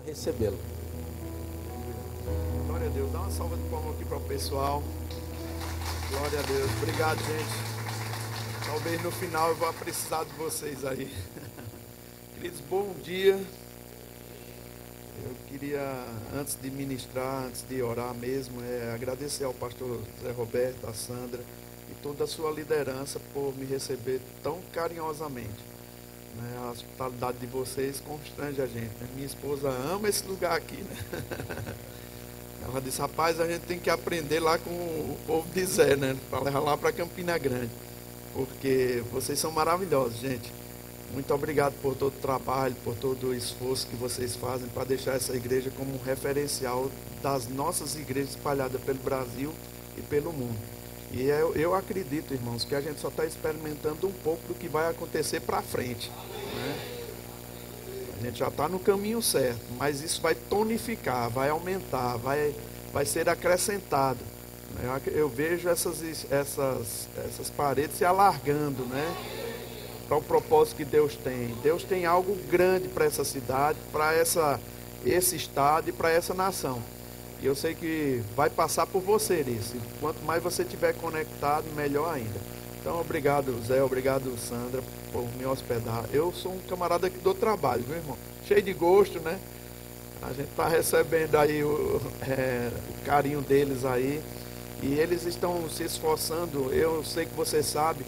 recebê-lo. Glória a Deus. Dá uma salva de palmas aqui para o pessoal. Glória a Deus. Obrigado, gente. Talvez no final eu vá precisar de vocês aí. Queridos, bom dia. Eu queria, antes de ministrar, antes de orar mesmo, agradecer ao pastor Zé Roberto, a Sandra e toda a sua liderança por me receber tão carinhosamente. A hospitalidade de vocês constrange a gente, né? Minha esposa ama esse lugar aqui, né? Ela disse, rapaz, a gente tem que aprender lá com o povo de Zé, né? Para levar lá para Campina Grande. Porque vocês são maravilhosos, gente. Muito obrigado por todo o trabalho, por todo o esforço que vocês fazem para deixar essa igreja como um referencial das nossas igrejas espalhadas pelo Brasil e pelo mundo. E eu acredito, irmãos, que a gente só está experimentando um pouco do que vai acontecer para frente, né? A gente já está no caminho certo, mas isso vai tonificar, vai aumentar, vai ser acrescentado. Eu vejo essas paredes se alargando, né? Para o propósito que Deus tem. Deus tem algo grande para essa cidade, para esse estado e para essa nação. E eu sei que vai passar por você isso. Quanto mais você estiver conectado, melhor ainda. Então, obrigado, Zé, obrigado, Sandra, por me hospedar. Eu sou um camarada que dou trabalho, viu, irmão? Cheio de gosto, né? A gente está recebendo aí o carinho deles aí. E eles estão se esforçando, eu sei que você sabe,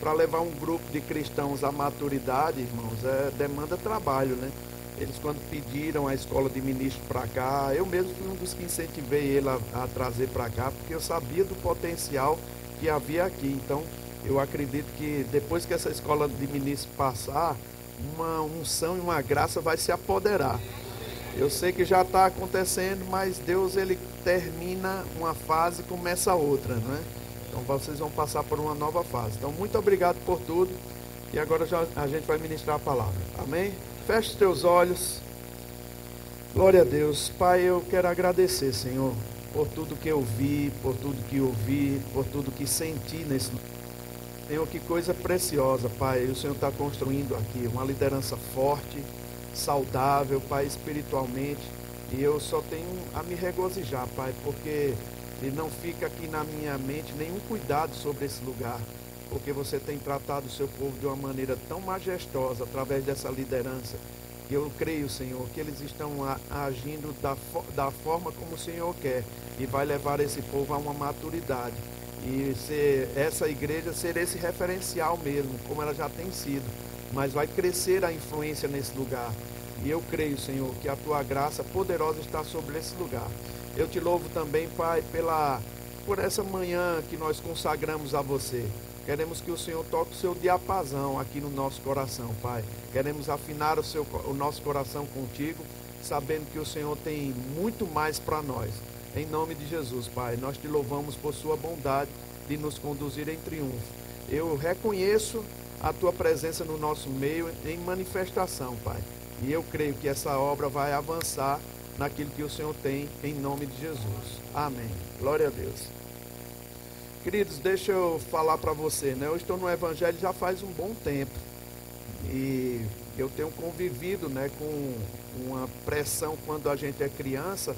para levar um grupo de cristãos à maturidade, irmãos, demanda trabalho, né? Eles, quando pediram a escola de ministro para cá, eu mesmo fui um dos que incentivei ele a trazer para cá, porque eu sabia do potencial que havia aqui. Então, eu acredito que depois que essa escola de ministro passar, uma unção e uma graça vai se apoderar. Eu sei que já está acontecendo, mas Deus, ele termina uma fase e começa outra, né? Então vocês vão passar por uma nova fase. Então, muito obrigado por tudo. E agora a gente vai ministrar a palavra. Amém? Feche os teus olhos. Glória a Deus. Pai, eu quero agradecer, Senhor, por tudo que eu vi, por tudo que ouvi, por tudo que senti nesse lugar. Senhor, que coisa preciosa, Pai. O Senhor está construindo aqui uma liderança forte, saudável, Pai, espiritualmente. E eu só tenho a me regozijar, Pai, porque e não fica aqui na minha mente nenhum cuidado sobre esse lugar, porque você tem tratado o seu povo de uma maneira tão majestosa através dessa liderança, que eu creio, Senhor, que eles estão agindo da forma como o Senhor quer e vai levar esse povo a uma maturidade e ser essa igreja, ser esse referencial mesmo, como ela já tem sido, mas vai crescer a influência nesse lugar. E eu creio, Senhor, que a Tua graça poderosa está sobre esse lugar. Eu te louvo também, Pai, por essa manhã que nós consagramos a Você. Queremos que o Senhor toque o Seu diapasão aqui no nosso coração, Pai. Queremos afinar o nosso coração contigo, sabendo que o Senhor tem muito mais para nós. Em nome de Jesus, Pai, nós te louvamos por Sua bondade de nos conduzir em triunfo. Eu reconheço a Tua presença no nosso meio em manifestação, Pai. E eu creio que essa obra vai avançar naquilo que o Senhor tem, em nome de Jesus. Amém. Glória a Deus. Queridos, deixa eu falar para você, né? Eu estou no Evangelho já faz um bom tempo. E eu tenho convivido, né, com uma pressão quando a gente é criança,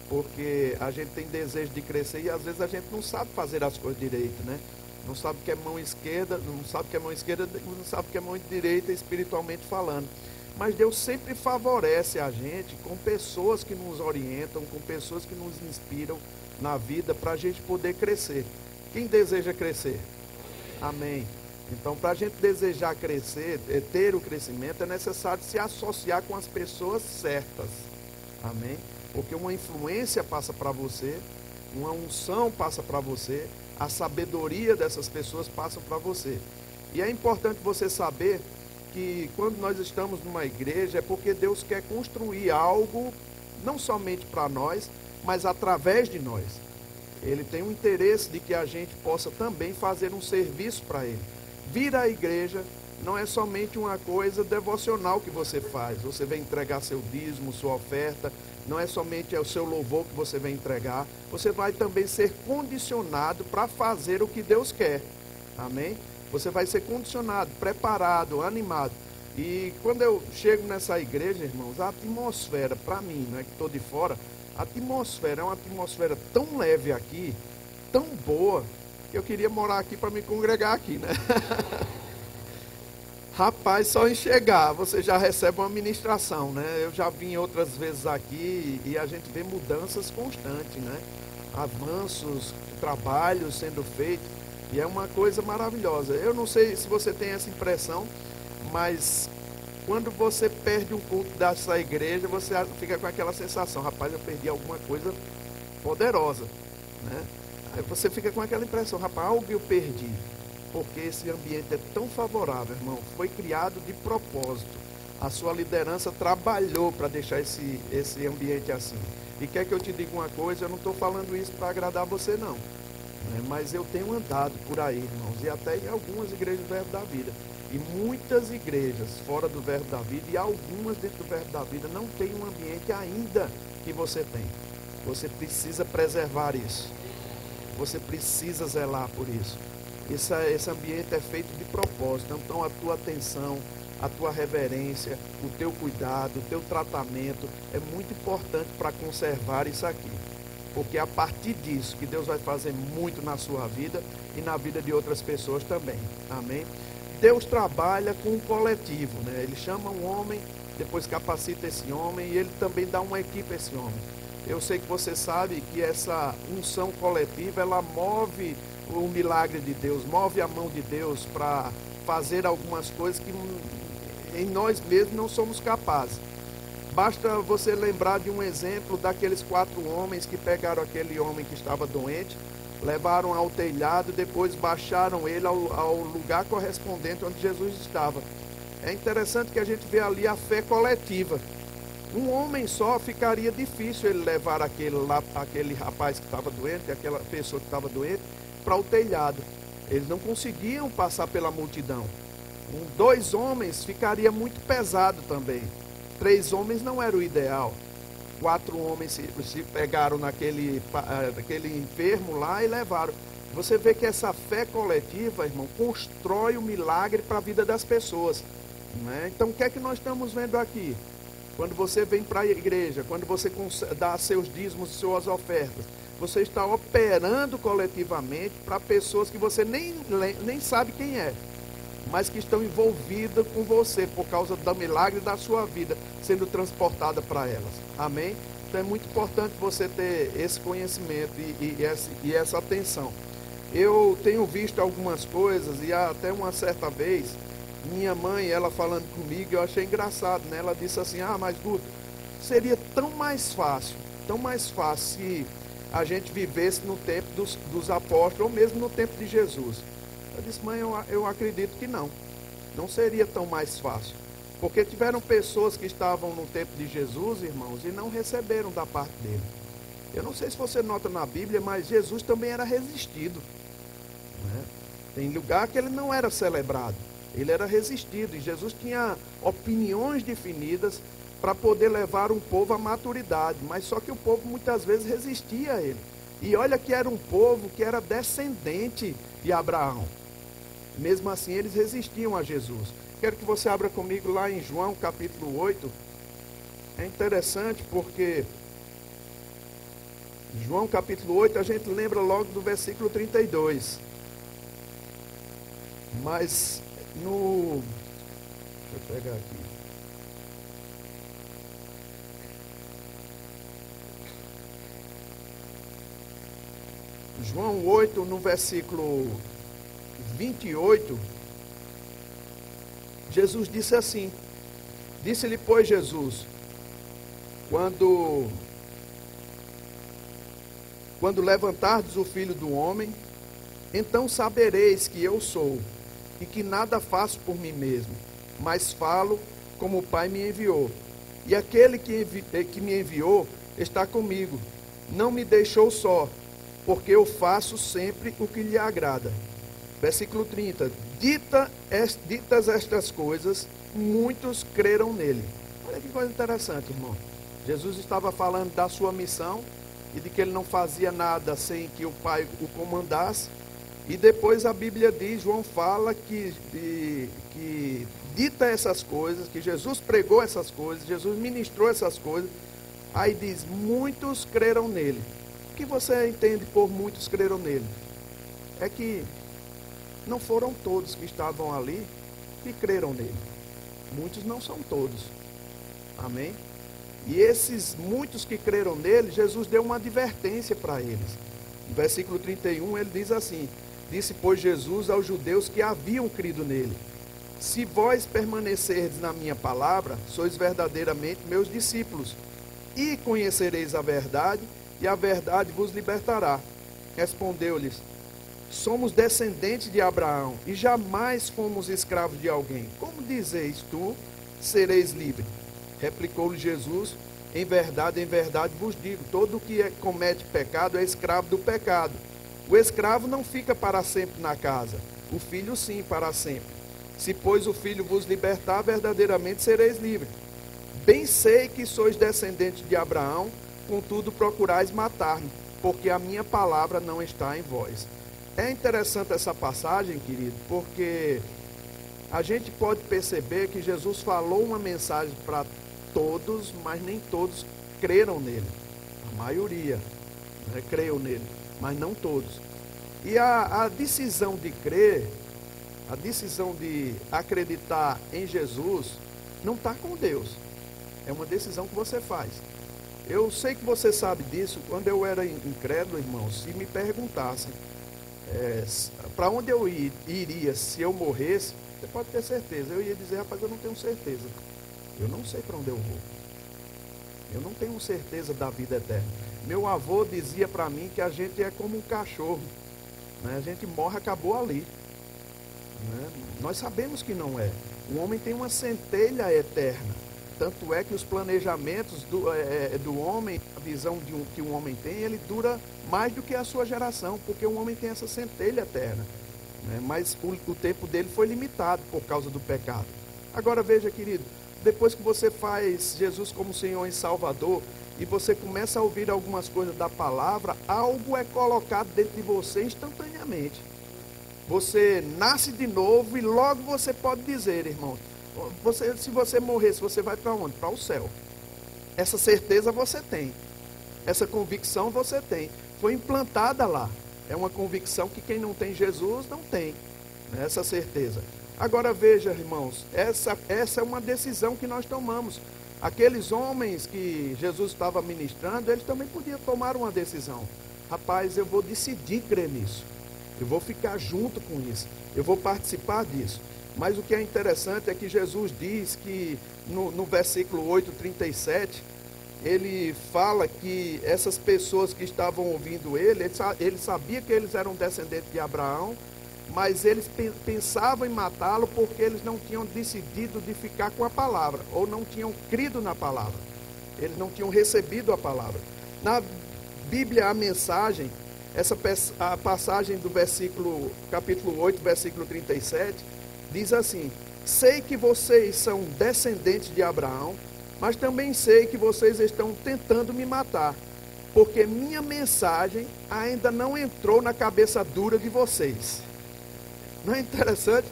porque a gente tem desejo de crescer e às vezes a gente não sabe fazer as coisas direito, né? Não sabe que é mão esquerda, não sabe que é mão esquerda, não sabe que é mão direita, espiritualmente falando. Mas Deus sempre favorece a gente com pessoas que nos orientam, com pessoas que nos inspiram na vida para a gente poder crescer. Quem deseja crescer? Amém. Então, para a gente desejar crescer, ter o crescimento, é necessário se associar com as pessoas certas. Amém? Porque uma influência passa para você, uma unção passa para você, a sabedoria dessas pessoas passa para você. E é importante você saber que quando nós estamos numa igreja é porque Deus quer construir algo, não somente para nós, mas através de nós. Ele tem um interesse de que a gente possa também fazer um serviço para Ele. Vir à igreja não é somente uma coisa devocional que você faz. Você vem entregar seu dízimo, sua oferta, não é somente o seu louvor que você vem entregar. Você vai também ser condicionado para fazer o que Deus quer. Amém? Você vai ser condicionado, preparado, animado. E quando eu chego nessa igreja, irmãos, a atmosfera, para mim, não é que estou de fora, a atmosfera é uma atmosfera tão leve aqui, tão boa, que eu queria morar aqui para me congregar aqui, né? Rapaz, só em chegar, você já recebe uma ministração, né? Eu já vim outras vezes aqui e a gente vê mudanças constantes, né? Avanços, trabalhos sendo feitos, e é uma coisa maravilhosa. Eu não sei se você tem essa impressão, mas quando você perde um culto dessa igreja, você fica com aquela sensação, rapaz, eu perdi alguma coisa poderosa, né? Aí você fica com aquela impressão, rapaz, algo eu perdi. Porque esse ambiente é tão favorável, irmão. Foi criado de propósito. A sua liderança trabalhou para deixar esse ambiente assim. E quer que eu te diga uma coisa? Eu não estou falando isso para agradar você, não. Mas eu tenho andado por aí, irmãos, e até em algumas igrejas do Verbo da Vida. E muitas igrejas fora do Verbo da Vida e algumas dentro do Verbo da Vida não tem um ambiente ainda que você tem. Você precisa preservar isso. Você precisa zelar por isso. Esse ambiente é feito de propósito, então a tua atenção, a tua reverência, o teu cuidado, o teu tratamento é muito importante para conservar isso aqui. Porque é a partir disso que Deus vai fazer muito na sua vida e na vida de outras pessoas também. Amém? Deus trabalha com um coletivo, né? Ele chama um homem, depois capacita esse homem e ele também dá uma equipe a esse homem. Eu sei que você sabe que essa unção coletiva, ela move o milagre de Deus, move a mão de Deus para fazer algumas coisas que em nós mesmos não somos capazes. Basta você lembrar de um exemplo daqueles 4 homens que pegaram aquele homem que estava doente, levaram ao telhado, depois baixaram ele ao lugar correspondente onde Jesus estava. É interessante que a gente vê ali a fé coletiva. Um homem só ficaria difícil ele levar aquele rapaz que estava doente, aquela pessoa que estava doente, para o telhado. Eles não conseguiam passar pela multidão. 2 homens ficaria muito pesado também. 3 homens não era o ideal. 4 homens se pegaram naquele enfermo lá e levaram. Você vê que essa fé coletiva, irmão, constrói o milagre para a vida das pessoas, né? Então o que é que nós estamos vendo aqui? Quando você vem para a igreja, quando você dá seus dízimos e suas ofertas, você está operando coletivamente para pessoas que você nem sabe quem é, mas que estão envolvidas com você por causa do milagre da sua vida sendo transportada para elas. Amém? Então é muito importante você ter esse conhecimento e essa atenção. Eu tenho visto algumas coisas e até uma certa vez, minha mãe, ela falando comigo, eu achei engraçado, né? Ela disse assim, mas Guto, seria tão mais fácil se a gente vivesse no tempo dos apóstolos, ou mesmo no tempo de Jesus. Eu disse, mãe, eu acredito que não seria tão mais fácil, porque tiveram pessoas que estavam no tempo de Jesus, irmãos, e não receberam da parte dele. Eu não sei se você nota na Bíblia, mas Jesus também era resistido, né? Tem lugar que ele não era celebrado, ele era resistido, e Jesus tinha opiniões definidas para poder levar um povo à maturidade, mas só que o povo muitas vezes resistia a ele. E olha que era um povo que era descendente de Abraão. Mesmo assim, eles resistiam a Jesus. Quero que você abra comigo lá em João capítulo 8. É interessante porque João capítulo 8, a gente lembra logo do versículo 32. Mas deixa eu pegar aqui. João 8, no versículo 28, Jesus disse assim, disse-lhe, pois, Jesus, quando levantardes o Filho do Homem, então sabereis que eu sou, e que nada faço por mim mesmo, mas falo como o Pai me enviou. E aquele que me enviou está comigo, não me deixou só, porque eu faço sempre o que lhe agrada. Versículo 30. Ditas estas coisas, muitos creram nele. Olha que coisa interessante, irmão. Jesus estava falando da sua missão e de que ele não fazia nada sem que o Pai o comandasse. E depois a Bíblia diz, João fala que dita essas coisas, que Jesus pregou essas coisas, Jesus ministrou essas coisas. Aí diz, muitos creram nele. O que você entende por muitos creram nele? É que não foram todos que estavam ali que creram nele. Muitos não são todos. Amém? E esses muitos que creram nele, Jesus deu uma advertência para eles. No versículo 31 ele diz assim: disse, pois, Jesus aos judeus que haviam crido nele: se vós permanecerdes na minha palavra, sois verdadeiramente meus discípulos, e conhecereis a verdade, e a verdade vos libertará. Respondeu-lhes: somos descendentes de Abraão, e jamais fomos escravos de alguém. Como dizeis tu, sereis livre? Replicou-lhe Jesus: em verdade vos digo, todo o que comete pecado é escravo do pecado. O escravo não fica para sempre na casa, o filho sim, para sempre. Se, pois, o filho vos libertar, verdadeiramente sereis livres. Bem sei que sois descendentes de Abraão, contudo procurais matar-me, porque a minha palavra não está em vós. É interessante essa passagem, querido, porque a gente pode perceber que Jesus falou uma mensagem para todos, mas nem todos creram nele. A maioria, né, creu nele, mas não todos. E a decisão de crer, a decisão de acreditar em Jesus, não está com Deus. É uma decisão que você faz. Eu sei que você sabe disso. Quando eu era incrédulo, irmão, se me perguntassem para onde eu iria se eu morresse, você pode ter certeza. Eu ia dizer, rapaz, eu não tenho certeza. Eu não sei para onde eu vou. Eu não tenho certeza da vida eterna. Meu avô dizia para mim que a gente é como um cachorro, né? A gente morre, acabou ali, né? Nós sabemos que não é. O homem tem uma centelha eterna. Tanto é que os planejamentos do homem, a visão que um homem tem, ele dura mais do que a sua geração, porque o homem tem essa centelha eterna, né? Mas o tempo dele foi limitado por causa do pecado. Agora veja, querido, depois que você faz Jesus como Senhor e Salvador, e você começa a ouvir algumas coisas da palavra, algo é colocado dentro de você instantaneamente. Você nasce de novo e logo você pode dizer, irmão, se você morresse, você vai para onde? Para o céu. Essa certeza você tem. Essa convicção você tem. Foi implantada lá. É uma convicção que quem não tem Jesus não tem, né? Essa certeza. Agora veja, irmãos, essa é uma decisão que nós tomamos. Aqueles homens que Jesus estava ministrando, eles também podiam tomar uma decisão. Rapaz, eu vou decidir crer nisso. Eu vou ficar junto com isso. Eu vou participar disso. Mas o que é interessante é que Jesus diz que no versículo 8:37, ele fala que essas pessoas que estavam ouvindo ele sabia que eles eram descendentes de Abraão, mas eles pensavam em matá-lo porque eles não tinham decidido de ficar com a palavra, ou não tinham crido na palavra. Eles não tinham recebido a palavra. Na Bíblia, a mensagem, a passagem do capítulo 8, versículo 37, diz assim: sei que vocês são descendentes de Abraão, mas também sei que vocês estão tentando me matar, porque minha mensagem ainda não entrou na cabeça dura de vocês. Não é interessante?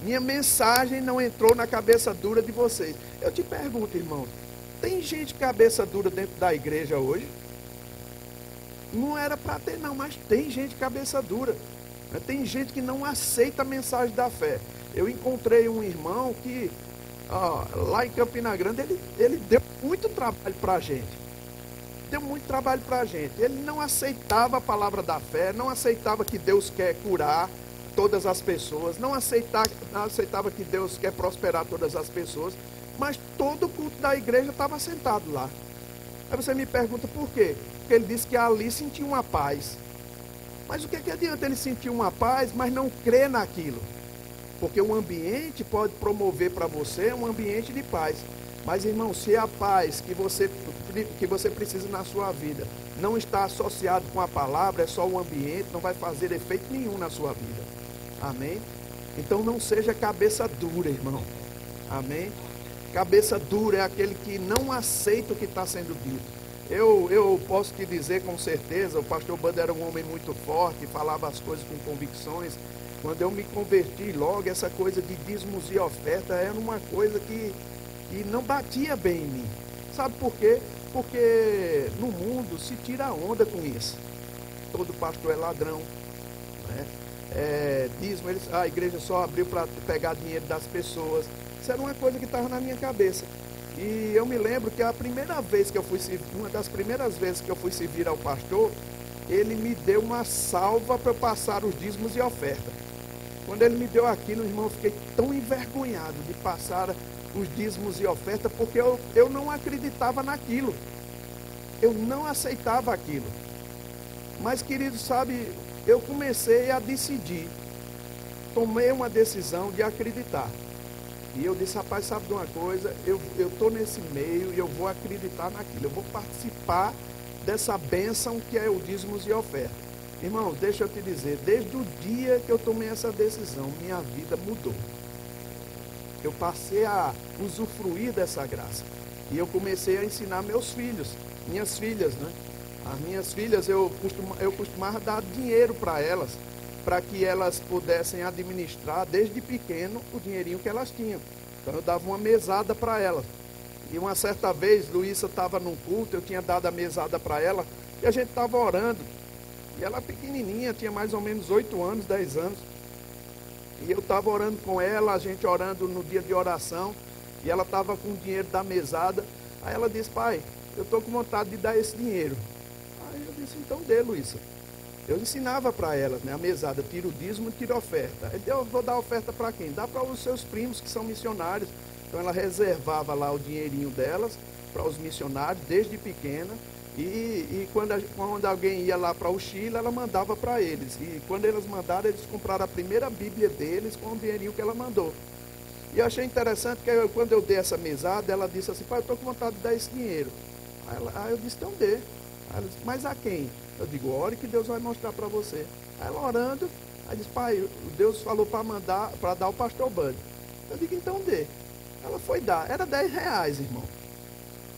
Minha mensagem não entrou na cabeça dura de vocês. Eu te pergunto, irmão, tem gente cabeça dura dentro da igreja hoje? Não era para ter não, mas tem gente cabeça dura. Tem gente que não aceita a mensagem da fé. Eu encontrei um irmão que, lá em Campina Grande, ele deu muito trabalho para a gente. Deu muito trabalho para a gente. Ele não aceitava a palavra da fé, não aceitava que Deus quer curar todas as pessoas, não aceitava que Deus quer prosperar todas as pessoas, mas todo o culto da igreja estava sentado lá. Aí você me pergunta por quê? Porque ele disse que ali sentia uma paz. Mas o que adianta ele sentir uma paz, mas não crer naquilo? Porque o ambiente pode promover para você um ambiente de paz. Mas, irmão, se a paz que você precisa na sua vida não está associado com a palavra, é só o ambiente, não vai fazer efeito nenhum na sua vida. Amém? Então não seja cabeça dura, irmão. Amém? Cabeça dura é aquele que não aceita o que está sendo dito. Eu posso te dizer com certeza, o pastor Bando era um homem muito forte, falava as coisas com convicções. Quando eu me converti logo, essa coisa de dízimos e oferta era uma coisa que não batia bem em mim. Sabe por quê? Porque no mundo se tira onda com isso. Todo pastor é ladrão, né? Dízimo, a igreja só abriu para pegar dinheiro das pessoas. Isso era uma coisa que estava na minha cabeça. E eu me lembro que uma das primeiras vezes que eu fui servir ao pastor, ele me deu uma salva para passar os dízimos e oferta. Quando ele me deu aquilo, irmão, eu fiquei tão envergonhado de passar os dízimos e oferta, porque eu não acreditava naquilo. Eu não aceitava aquilo. Mas, querido, sabe, eu comecei a decidir. Tomei uma decisão de acreditar. E eu disse, rapaz, sabe de uma coisa? Eu estou nesse meio e eu vou acreditar naquilo. Eu vou participar dessa bênção que é o dízimos e oferta. Irmão, deixa eu te dizer, desde o dia que eu tomei essa decisão, minha vida mudou. Eu passei a usufruir dessa graça. E eu comecei a ensinar meus filhos, minhas filhas, né? As minhas filhas, eu costumava dar dinheiro para elas, para que elas pudessem administrar desde pequeno o dinheirinho que elas tinham. Então eu dava uma mesada para elas. E uma certa vez, Luísa estava num culto, eu tinha dado a mesada para ela, e a gente estava orando. E ela pequenininha, tinha mais ou menos 8 anos, 10 anos. E eu estava orando com ela, a gente orando no dia de oração, e ela estava com o dinheiro da mesada. Aí ela disse, pai, eu estou com vontade de dar esse dinheiro. Aí eu disse, então dê, Luísa. Eu ensinava para elas, né, a mesada, tira o dízimo e tira a oferta. Aí eu vou dar a oferta para quem? Dá para os seus primos que são missionários. Então ela reservava lá o dinheirinho delas para os missionários, desde pequena. E quando alguém ia lá para o Chile, ela mandava para eles. E quando eles mandaram, eles compraram a primeira Bíblia deles com o dinheirinho que ela mandou. E eu achei interessante que quando eu dei essa mesada, ela disse assim, pai, eu estou com vontade de dar esse dinheiro. Aí eu disse, então dê. Aí ela disse, mas a quem? Eu digo, ore que Deus vai mostrar para você. Aí ela orando, aí disse, pai, Deus falou para dar o pastor Bando. Eu digo, então dê. Ela foi dar, era R$10, irmão.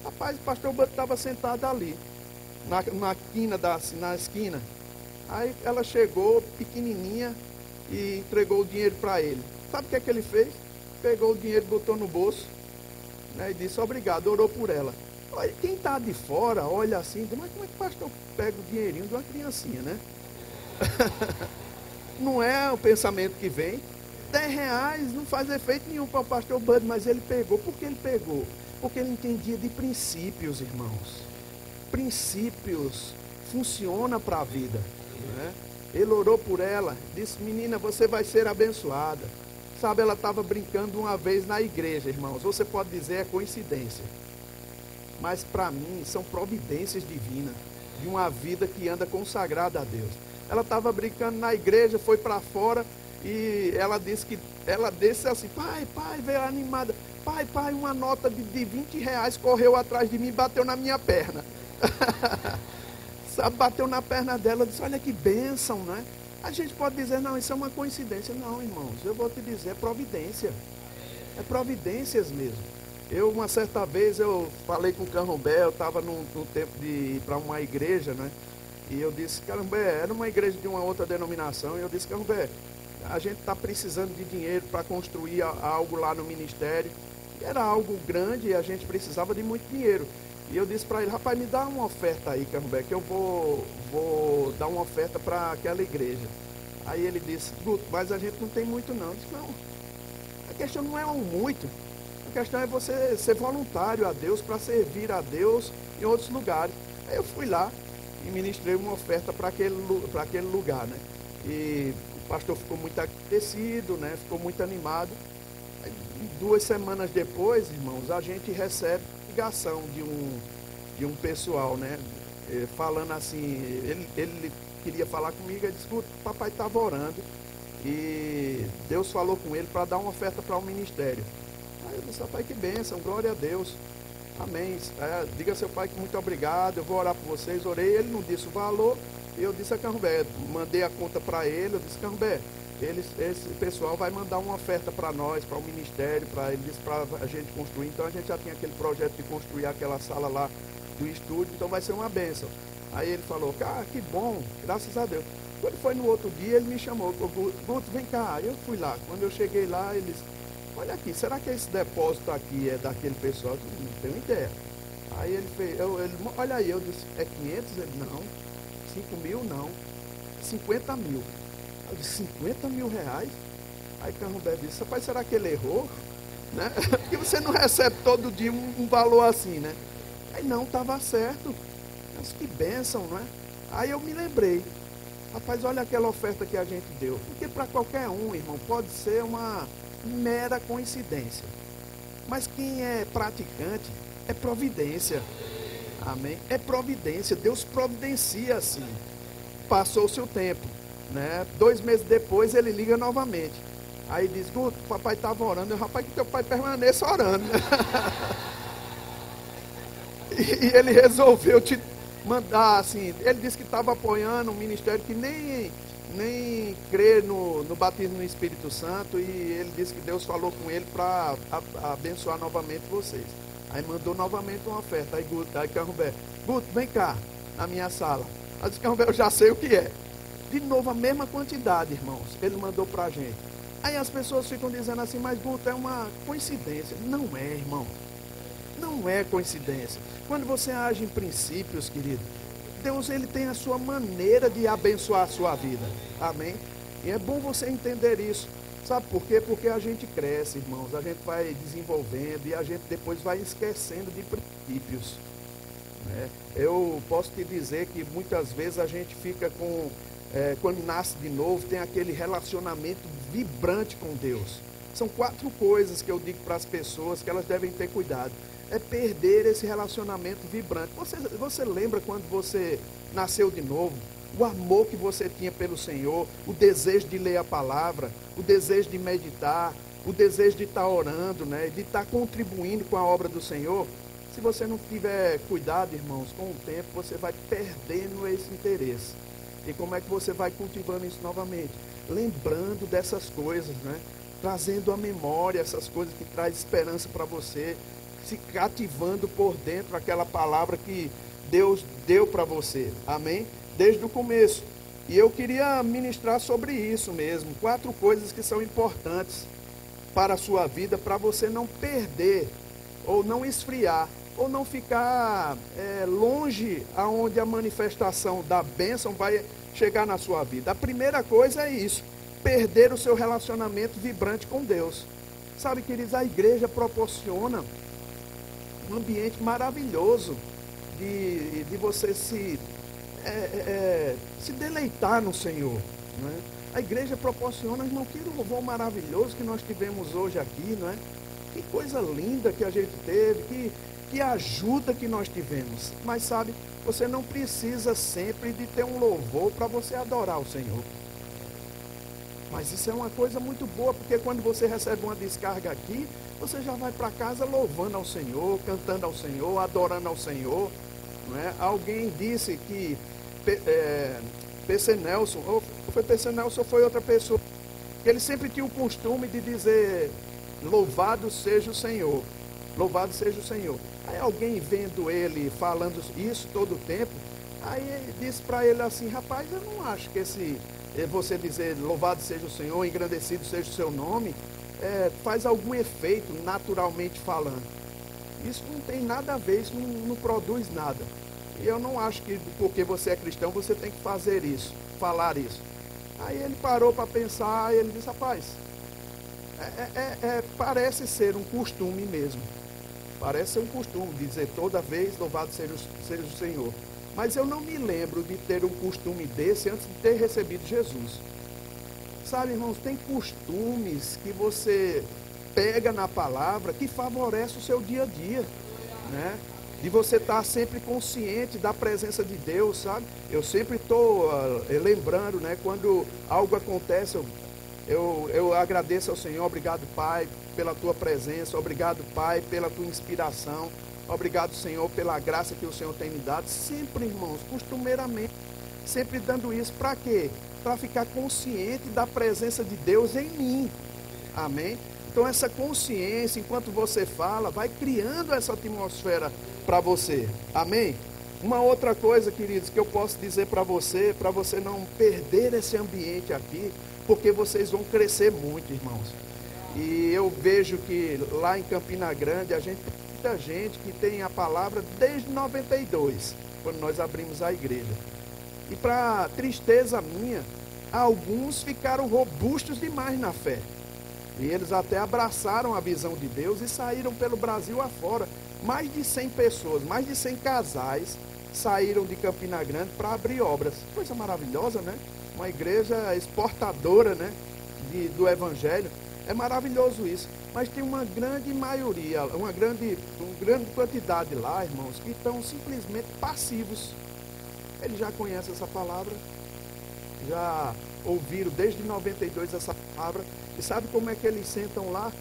Rapaz, o pastor Bando estava sentado ali, na esquina. Aí ela chegou, pequenininha, e entregou o dinheiro para ele. Sabe o que é que ele fez? Pegou o dinheiro, botou no bolso, né, e disse, obrigado, orou por ela. Olha, quem está de fora, olha assim, diz, mas como é que o pastor pega o dinheirinho de uma criancinha, né? Não é o pensamento que vem. R$10 não faz efeito nenhum para o pastor Bando, mas ele pegou. Por que ele pegou? Porque ele entendia de princípios, irmãos. Princípios funciona para a vida, né? Ele orou por ela, disse, menina, você vai ser abençoada. Sabe, ela estava brincando uma vez na igreja, irmãos. Você pode dizer, é coincidência. Mas para mim, são providências divinas de uma vida que anda consagrada a Deus. Ela estava brincando na igreja, foi para fora e ela disse assim, pai, veio animada. Pai, uma nota de R$20 correu atrás de mim e bateu na minha perna. Sabe, bateu na perna dela, disse, olha que bênção, né? A gente pode dizer, não, isso é uma coincidência. Não, irmãos, eu vou te dizer, é providência. É providências mesmo. Uma certa vez, eu falei com o Canrombé, eu estava no tempo de ir para uma igreja, né? E eu disse, Canrombé, era uma igreja de uma outra denominação, e eu disse, Canrombé, a gente está precisando de dinheiro para construir algo lá no ministério. E era algo grande e a gente precisava de muito dinheiro. E eu disse para ele, rapaz, me dá uma oferta aí, Canrombé, que eu vou dar uma oferta para aquela igreja. Aí ele disse, Guto, mas a gente não tem muito não. Eu disse, não, a questão não é muito. A questão é você ser voluntário a Deus para servir a Deus em outros lugares. Aí eu fui lá e ministrei uma oferta para aquele lugar, né? E o pastor ficou muito agradecido, né? Ficou muito animado. Aí, 2 semanas depois, irmãos, a gente recebe ligação de um pessoal, né? Falando assim, ele queria falar comigo, ele disse, o papai estava orando e Deus falou com ele para dar uma oferta para o ministério. Aí eu disse, pai, que bênção, glória a Deus. Amém. Diga a seu pai que muito obrigado, eu vou orar por vocês. Orei, ele não disse o valor. E eu disse a Carrumbé, mandei a conta para ele, eu disse, Carrumbé, esse pessoal vai mandar uma oferta para nós, para o ministério, para ele disse para a gente construir. Então a gente já tinha aquele projeto de construir aquela sala lá do estúdio, então vai ser uma bênção. Aí ele falou, cara, que bom, graças a Deus. Quando foi no outro dia, ele me chamou, Guto, vem cá. Eu fui lá. Quando eu cheguei lá, ele disse, olha aqui, será que esse depósito aqui é daquele pessoal? Eu disse, não tenho ideia. Aí ele fez, olha aí, eu disse, é 500? Ele, não. 5 mil, não. 50 mil. Eu disse, 50 mil reais? Aí Carrumbé disse, rapaz, será que ele errou? Né? Porque você não recebe todo dia um valor assim, né? Aí não, estava certo. Mas que bênção, não é? Aí eu me lembrei, rapaz, olha aquela oferta que a gente deu. Porque para qualquer um, irmão, pode ser uma mera coincidência. Mas quem é praticante é providência. Amém? É providência. Deus providencia assim. Passou o seu tempo, né? 2 meses depois ele liga novamente. Aí diz, Guto, o papai estava orando. Eu, rapaz, que teu pai permaneça orando. E ele resolveu te mandar, assim, ele disse que estava apoiando um ministério que nem crê no batismo no Espírito Santo, e ele disse que Deus falou com ele para abençoar novamente vocês. Aí mandou novamente uma oferta. Aí Carrumbé, Guto, vem cá, na minha sala. Aí disse, Carrumbé, eu já sei o que é. De novo, a mesma quantidade, irmãos, ele mandou para a gente. Aí as pessoas ficam dizendo assim, mas Guto, é uma coincidência. Não é, irmão. Não é coincidência. Quando você age em princípios, querido, Deus, ele tem a sua maneira de abençoar a sua vida. Amém? E é bom você entender isso. Sabe por quê? Porque a gente cresce, irmãos. A gente vai desenvolvendo e a gente depois vai esquecendo de princípios. Né? Eu posso te dizer que muitas vezes a gente fica com... quando nasce de novo, tem aquele relacionamento vibrante com Deus. São 4 coisas que eu digo para as pessoas que elas devem ter cuidado. É perder esse relacionamento vibrante. Você lembra quando você nasceu de novo? O amor que você tinha pelo Senhor, o desejo de ler a palavra, o desejo de meditar, o desejo de estar orando, né? De estar contribuindo com a obra do Senhor. Se você não tiver cuidado, irmãos, com o tempo você vai perdendo esse interesse. E como é que você vai cultivando isso novamente? Lembrando dessas coisas, né? Trazendo à memória essas coisas que traz esperança para você, se cativando por dentro aquela palavra que Deus deu para você. Amém? Desde o começo. E eu queria ministrar sobre isso mesmo. 4 coisas que são importantes para a sua vida, para você não perder, ou não esfriar, ou não ficar longe aonde a manifestação da bênção vai chegar na sua vida. A primeira coisa é isso, perder o seu relacionamento vibrante com Deus. Sabe, queridos, a igreja proporciona um ambiente maravilhoso de você se deleitar no Senhor, né? A igreja proporciona, irmão, que louvor maravilhoso que nós tivemos hoje aqui, não é? Que coisa linda que a gente teve, que ajuda que nós tivemos. Mas sabe, você não precisa sempre de ter um louvor para você adorar o Senhor. Mas isso é uma coisa muito boa, porque quando você recebe uma descarga aqui, você já vai para casa louvando ao Senhor, cantando ao Senhor, adorando ao Senhor. Não é? Alguém disse que PC Nelson, ou foi PC Nelson ou foi outra pessoa, que ele sempre tinha o costume de dizer, louvado seja o Senhor, louvado seja o Senhor. Aí alguém vendo ele falando isso todo o tempo, aí disse para ele assim, rapaz, eu não acho que você dizer louvado seja o Senhor, engrandecido seja o seu nome, faz algum efeito naturalmente falando. Isso não tem nada a ver, isso não produz nada. E eu não acho que porque você é cristão você tem que fazer isso, falar isso. Aí ele parou para pensar e ele disse, rapaz, parece ser um costume mesmo. Parece ser um costume dizer toda vez louvado seja o Senhor. Mas eu não me lembro de ter um costume desse antes de ter recebido Jesus. Sabe, irmãos, tem costumes que você pega na palavra que favorece o seu dia a dia, né? De você estar sempre consciente da presença de Deus, sabe? Eu sempre estou lembrando, né? Quando algo acontece, eu agradeço ao Senhor, obrigado, Pai, pela tua presença, obrigado, Pai, pela tua inspiração. Obrigado, Senhor, pela graça que o Senhor tem me dado. Sempre, irmãos, costumeiramente, sempre dando isso. Para quê? Para ficar consciente da presença de Deus em mim. Amém? Então essa consciência, enquanto você fala, vai criando essa atmosfera para você. Amém? Uma outra coisa, queridos, que eu posso dizer para você não perder esse ambiente aqui, porque vocês vão crescer muito, irmãos. E eu vejo que lá em Campina Grande, a gente tem muita gente que tem a palavra desde 92, quando nós abrimos a igreja. E para tristeza minha, alguns ficaram robustos demais na fé. E eles até abraçaram a visão de Deus e saíram pelo Brasil afora. Mais de 100 pessoas, mais de 100 casais saíram de Campina Grande para abrir obras. Coisa maravilhosa, né? Uma igreja exportadora, né? Do Evangelho. É maravilhoso isso. Mas tem uma grande maioria, uma grande quantidade lá, irmãos, que estão simplesmente passivos. Eles já conhecem essa palavra, já ouviram desde 92 essa palavra. E sabe como é que eles sentam lá?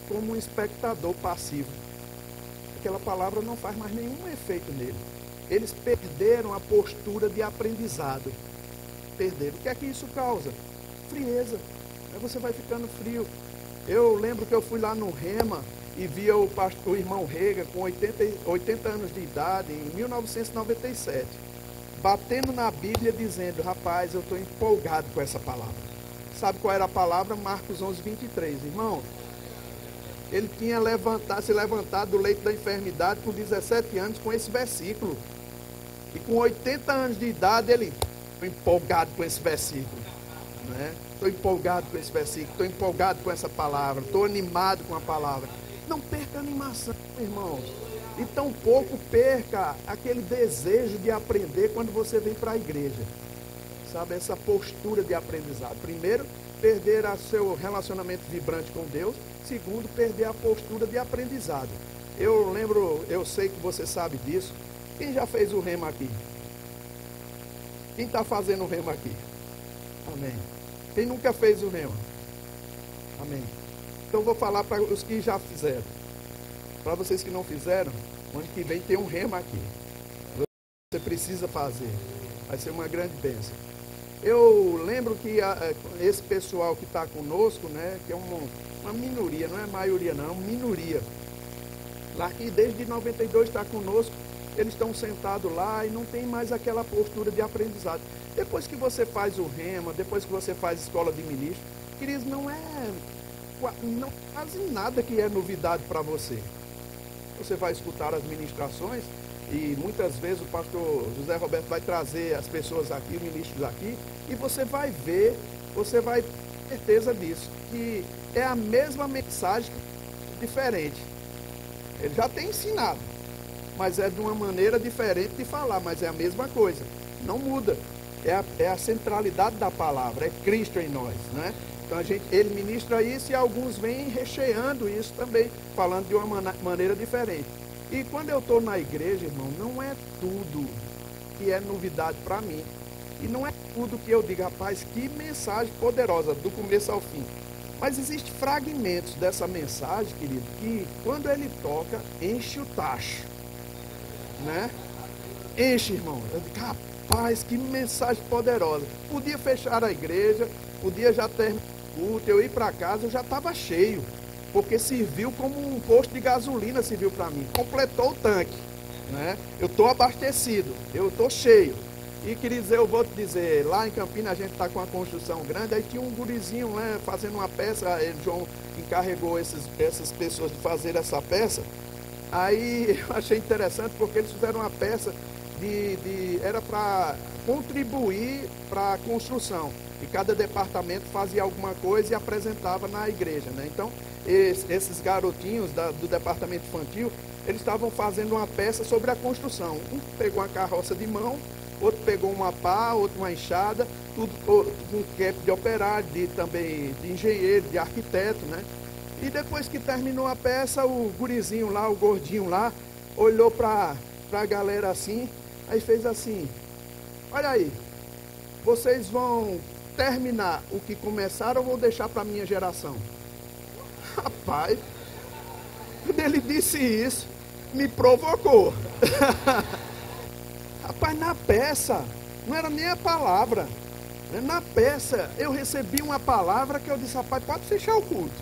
Como um espectador passivo. Aquela palavra não faz mais nenhum efeito nele. Eles perderam a postura de aprendizado. Perderam. O que é que isso causa? Frieza. Aí você vai ficando frio. Eu lembro que eu fui lá no Rema e via o irmão Rega com 80 anos de idade, em 1997, batendo na Bíblia dizendo: rapaz, eu estou empolgado com essa palavra. Sabe qual era a palavra? Marcos 11, 23. Irmão, ele tinha se levantado do leito da enfermidade com 17 anos com esse versículo. E com 80 anos de idade, ele: estou empolgado com esse versículo. Estou empolgado com esse versículo, estou empolgado com essa palavra, estou animado com a palavra. Não perca a animação, irmãos. E tampouco perca aquele desejo de aprender quando você vem para a igreja. Sabe, essa postura de aprendizado. Primeiro, perder o seu relacionamento vibrante com Deus. Segundo, perder a postura de aprendizado. Eu sei que você sabe disso. Quem já fez o rema aqui? Quem está fazendo o rema aqui? Amém. Quem nunca fez o rema? Amém. Então vou falar para os que já fizeram. Para vocês que não fizeram, ano que vem tem um rema aqui. Você precisa fazer. Vai ser uma grande bênção. Eu lembro que esse pessoal que está conosco, né, que é uma minoria, não é maioria não, é uma minoria. Lá que desde 92 está conosco, eles estão sentados lá e não tem mais aquela postura de aprendizado. Depois que você faz o rema, depois que você faz escola de ministro, queridos, não quase nada que é novidade para você. Você vai escutar as ministrações e muitas vezes o pastor José Roberto vai trazer as pessoas aqui, os ministros aqui, e você vai ver, você vai ter certeza disso, que é a mesma mensagem diferente. Ele já tem ensinado, mas é de uma maneira diferente de falar, mas é a mesma coisa, não muda. É a centralidade da palavra, é Cristo em nós, né? Então ele ministra isso e alguns vêm recheando isso também, falando de uma maneira diferente. E quando eu estou na igreja, irmão, não é tudo que é novidade para mim. E não é tudo que eu digo: rapaz, que mensagem poderosa, do começo ao fim. Mas existem fragmentos dessa mensagem, querido, que quando ele toca, enche o tacho, né? Enche, irmão. Eu digo: rapaz, que mensagem poderosa. Podia fechar a igreja, podia já terminar o culto, eu ir para casa, eu já estava cheio. Porque serviu como um posto de gasolina, serviu para mim. Completou o tanque, né? Eu estou abastecido, eu estou cheio. E, queridos, eu vou te dizer, lá em Campinas a gente está com uma construção grande, aí tinha um gurizinho, né, fazendo uma peça, João encarregou essas pessoas de fazer essa peça. Aí eu achei interessante porque eles fizeram uma peça era para contribuir para a construção. E cada departamento fazia alguma coisa e apresentava na igreja, né? Então, esses garotinhos do departamento infantil, eles estavam fazendo uma peça sobre a construção. Um pegou uma carroça de mão, outro pegou uma pá, outro uma enxada, tudo com cap de operário, também de engenheiro, de arquiteto, né? E depois que terminou a peça, o gurizinho lá, o gordinho lá, olhou para a galera assim, aí fez assim: olha aí, vocês vão terminar o que começaram ou vou deixar para a minha geração? Rapaz, quando ele disse isso, me provocou. Rapaz, na peça, não era nem a palavra. Na peça, eu recebi uma palavra que eu disse, rapaz, pode fechar o culto.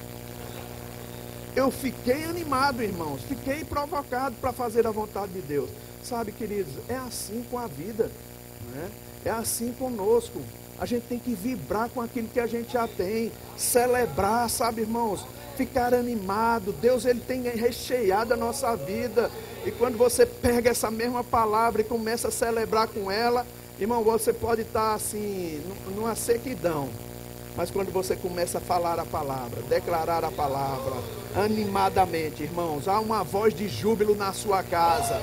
Eu fiquei animado, irmãos. Fiquei provocado para fazer a vontade de Deus. Sabe, queridos, é assim com a vida, né? É assim conosco. A gente tem que vibrar com aquilo que a gente já tem. Celebrar, sabe, irmãos? Ficar animado. Deus, Ele tem recheado a nossa vida. E quando você pega essa mesma palavra e começa a celebrar com ela, irmão, você pode estar assim, numa sequidão. Mas quando você começa a falar a palavra, declarar a palavra, animadamente, irmãos, há uma voz de júbilo na sua casa.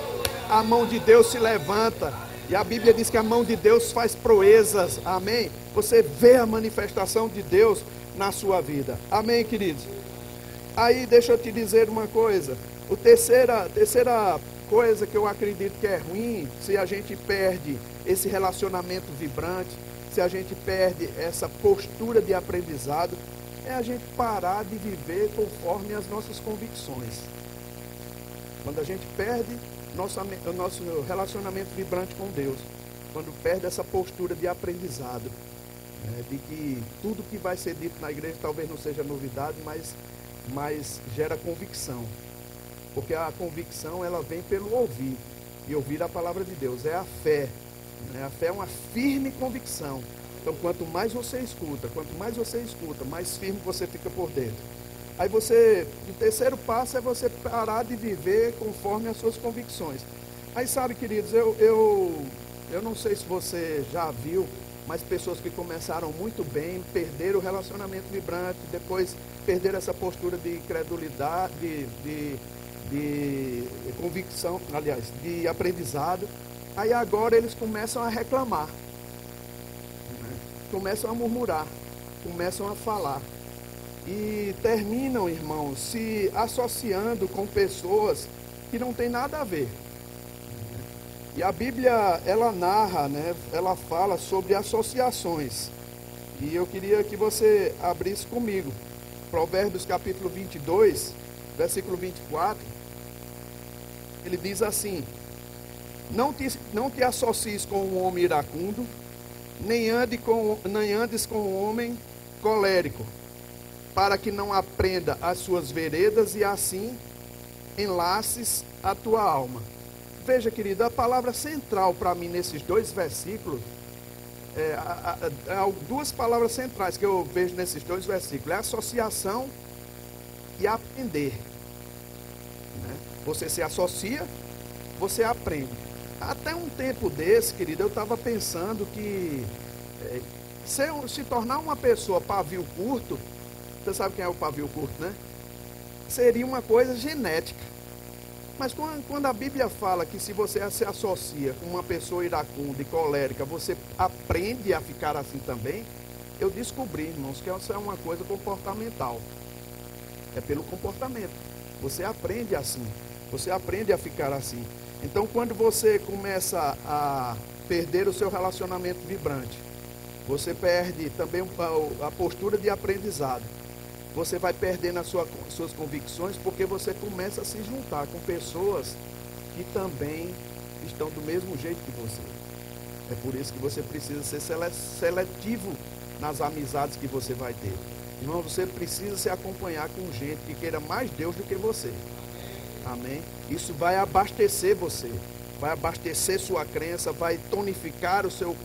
A mão de Deus se levanta. E a Bíblia diz que a mão de Deus faz proezas. Amém? Você vê a manifestação de Deus na sua vida. Amém, queridos? Aí deixa eu te dizer uma coisa. A terceira coisa que eu acredito que é ruim, se a gente perde esse relacionamento vibrante, se a gente perde essa postura de aprendizado, é a gente parar de viver conforme as nossas convicções. Quando a gente perde o nosso relacionamento vibrante com Deus, quando perde essa postura de aprendizado, né, de que tudo que vai ser dito na igreja talvez não seja novidade, mas gera convicção. Porque a convicção, ela vem pelo ouvir, e ouvir a palavra de Deus, é a fé. Né? A fé é uma firme convicção. Então, quanto mais você escuta, mais firme você fica por dentro. Aí o terceiro passo é você parar de viver conforme as suas convicções. Aí sabe, queridos, eu não sei se você já viu, mas pessoas que começaram muito bem, perderam o relacionamento vibrante, depois perderam essa postura de credulidade, de convicção, aliás, de aprendizado. Aí agora eles começam a reclamar, né? Começam a murmurar, começam a falar. E terminam, irmãos, se associando com pessoas que não tem nada a ver. E a Bíblia, ela narra, né? Ela fala sobre associações. E eu queria que você abrisse comigo. Provérbios capítulo 22, versículo 24. Ele diz assim: Não te associes com um homem iracundo, nem andes com um homem colérico, para que não aprenda as suas veredas e assim enlaces a tua alma. Veja, querido, a palavra central para mim nesses dois versículos, duas palavras centrais que eu vejo nesses dois versículos, é associação e aprender. Né? Você se associa, você aprende. Até um tempo desse, querido, eu estava pensando que se tornar uma pessoa pavio curto, você sabe quem é o pavio curto, né? Seria uma coisa genética. Mas quando a Bíblia fala que se você se associa com uma pessoa iracunda e colérica, você aprende a ficar assim também, eu descobri, irmãos, que isso é uma coisa comportamental. É pelo comportamento. Você aprende assim. Você aprende a ficar assim. Então, quando você começa a perder o seu relacionamento vibrante, você perde também a postura de aprendizado. Você vai perdendo as suas convicções, porque você começa a se juntar com pessoas que também estão do mesmo jeito que você. É por isso que você precisa ser seletivo nas amizades que você vai ter. Irmão, você precisa se acompanhar com gente que queira mais Deus do que você. Amém? Isso vai abastecer você, vai abastecer sua crença, vai tonificar o seu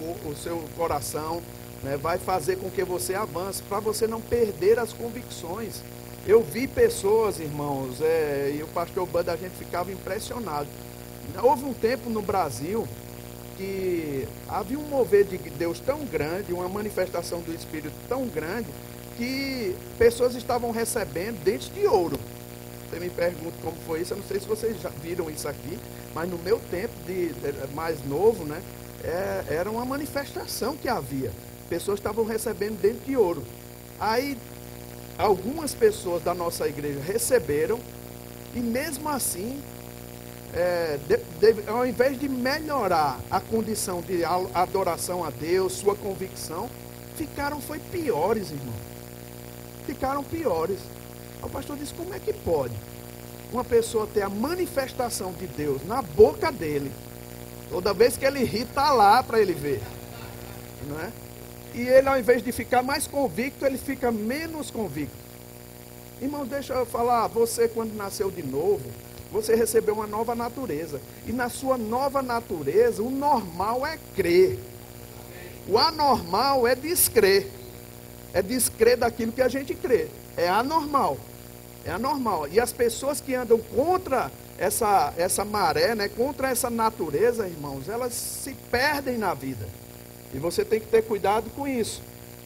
coração, né? Vai fazer com que você avance, para você não perder as convicções. Eu vi pessoas, irmãos, e o pastor Banda, a gente ficava impressionado. Houve um tempo no Brasil que havia um mover de Deus tão grande, uma manifestação do Espírito tão grande, que pessoas estavam recebendo dentes de ouro. Você me pergunta como foi isso, eu não sei se vocês já viram isso aqui, mas no meu tempo mais novo, né, era uma manifestação que havia. Pessoas estavam recebendo dente de ouro. Aí, algumas pessoas da nossa igreja receberam, e mesmo assim, ao invés de melhorar a condição de adoração a Deus, sua convicção, foi piores, irmão. Ficaram piores. O pastor disse, como é que pode? uma pessoa ter a manifestação de Deus na boca dele. Toda vez que ele ri, está lá para ele ver. Não é? E ele, ao invés de ficar mais convicto, ele fica menos convicto. Irmão, deixa eu falar, você quando nasceu de novo, você recebeu uma nova natureza. E na sua nova natureza, o normal é crer. O anormal é descrer. É descrer daquilo que a gente crê. É anormal. É anormal. E as pessoas que andam contra essa maré, né, contra essa natureza, irmãos, elas se perdem na vida. E você tem que ter cuidado com isso,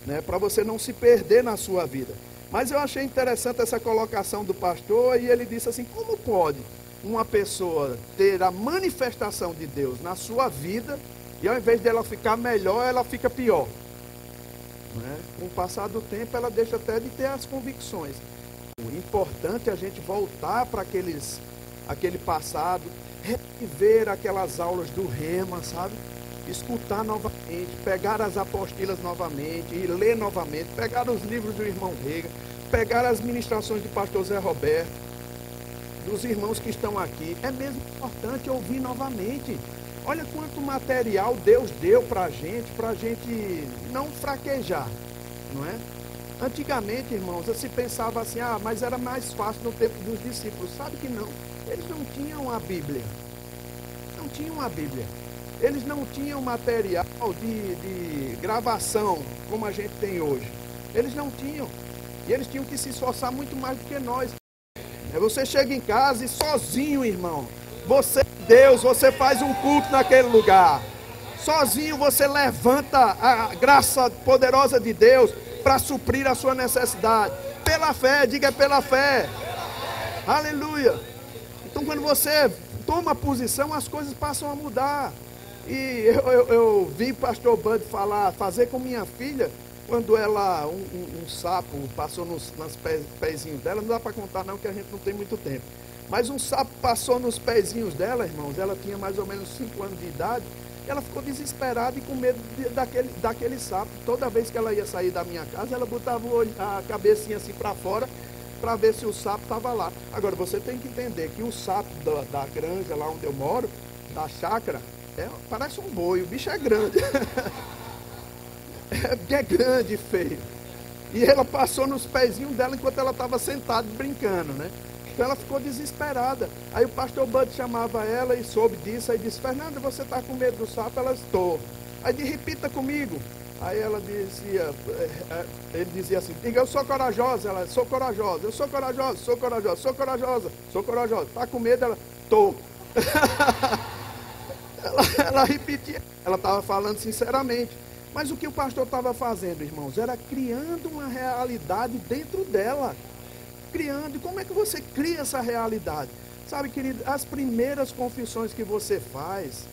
né, para você não se perder na sua vida. Mas eu achei interessante essa colocação do pastor, e ele disse assim: como pode uma pessoa ter a manifestação de Deus na sua vida, e ao invés dela ficar melhor, ela fica pior? Né? Com o passar do tempo, ela deixa até de ter as convicções. O importante é a gente voltar para aquele passado, reviver aquelas aulas do Rema, sabe? Escutar novamente, pegar as apostilas novamente e ler novamente, pegar os livros do irmão Rega, pegar as ministrações do pastor Zé Roberto, dos irmãos que estão aqui. É mesmo importante ouvir novamente. Olha quanto material Deus deu para a gente não fraquejar, não é? Antigamente, irmãos, se pensava assim, mas era mais fácil no tempo dos discípulos. Sabe que não? Eles não tinham a Bíblia. Não tinham a Bíblia. Eles não tinham material de gravação, como a gente tem hoje. Eles não tinham. E eles tinham que se esforçar muito mais do que nós. Você chega em casa e sozinho, irmão, Deus, você faz um culto naquele lugar. Sozinho você levanta a graça poderosa de Deus para suprir a sua necessidade. Pela fé, diga pela fé. Aleluia. Então quando você toma posição, as coisas passam a mudar. E eu vi pastor Bud fazer com minha filha, quando ela, um sapo passou nos pezinhos dela. Não dá para contar não, que a gente não tem muito tempo. Mas um sapo passou nos pezinhos dela, irmãos. Ela tinha mais ou menos 5 anos de idade. Ela ficou desesperada e com medo daquele sapo. Toda vez que ela ia sair da minha casa, ela botava a cabecinha assim para fora, para ver se o sapo estava lá. Agora, você tem que entender que o sapo da granja, lá onde eu moro, da chácara, parece um boi. O bicho é grande. É grande e feio. E ela passou nos pezinhos dela enquanto ela estava sentada brincando, né? Então ela ficou desesperada. Aí o pastor Bud chamava ela e soube disso. Aí disse: Fernanda, você está com medo do sapo? Ela: estou. Aí disse: repita comigo. Aí ela dizia, ele dizia assim: diga, eu sou corajosa. Ela: sou corajosa, eu sou corajosa, sou corajosa, sou corajosa, sou corajosa. Está com medo? Ela: estou. ela repetia. Ela estava falando sinceramente. Mas o que o pastor estava fazendo, irmãos, era criando uma realidade dentro dela. Criando. E como é que você cria essa realidade? Sabe, querido, as primeiras confissões que você faz,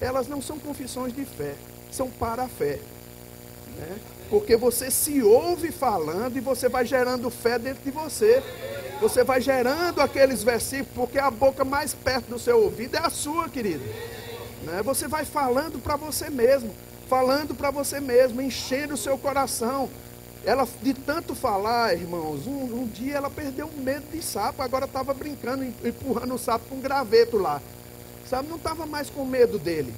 elas não são confissões de fé, são para a fé, né? Porque você se ouve falando e você vai gerando fé dentro de você. Você vai gerando aqueles versículos, porque a boca mais perto do seu ouvido é a sua, querido, né? Você vai falando para você mesmo, enchendo o seu coração. Ela, de tanto falar, irmãos, um dia ela perdeu o medo de sapo. Agora estava brincando, empurrando o sapo com um graveto lá, sabe? Não estava mais com medo dele.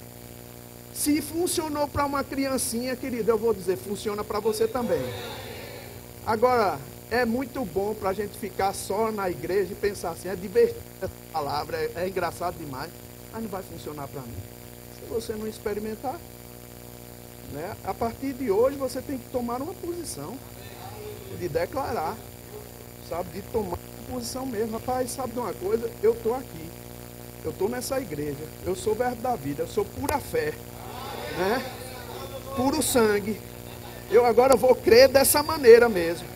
Se funcionou para uma criancinha, querido, eu vou dizer, funciona para você também. Agora, é muito bom para a gente ficar só na igreja e pensar assim: é divertido essa palavra, é engraçado demais, mas não vai funcionar para mim se você não experimentar, né? A partir de hoje você tem que tomar uma posição, de declarar, sabe, de tomar uma posição mesmo. Rapaz, sabe de uma coisa? Eu estou aqui, eu estou nessa igreja, eu sou verbo da vida, eu sou pura fé, né? Puro sangue. Eu agora vou crer dessa maneira mesmo,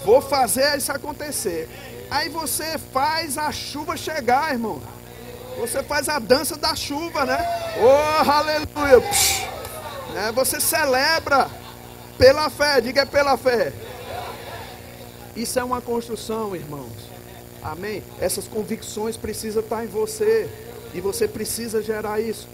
vou fazer isso acontecer. Aí você faz a chuva chegar, irmão. Você faz a dança da chuva, né? Oh, aleluia! Né? Você celebra pela fé, diga pela fé. Isso é uma construção, irmãos. Amém? Essas convicções precisam estar em você. E você precisa gerar isso.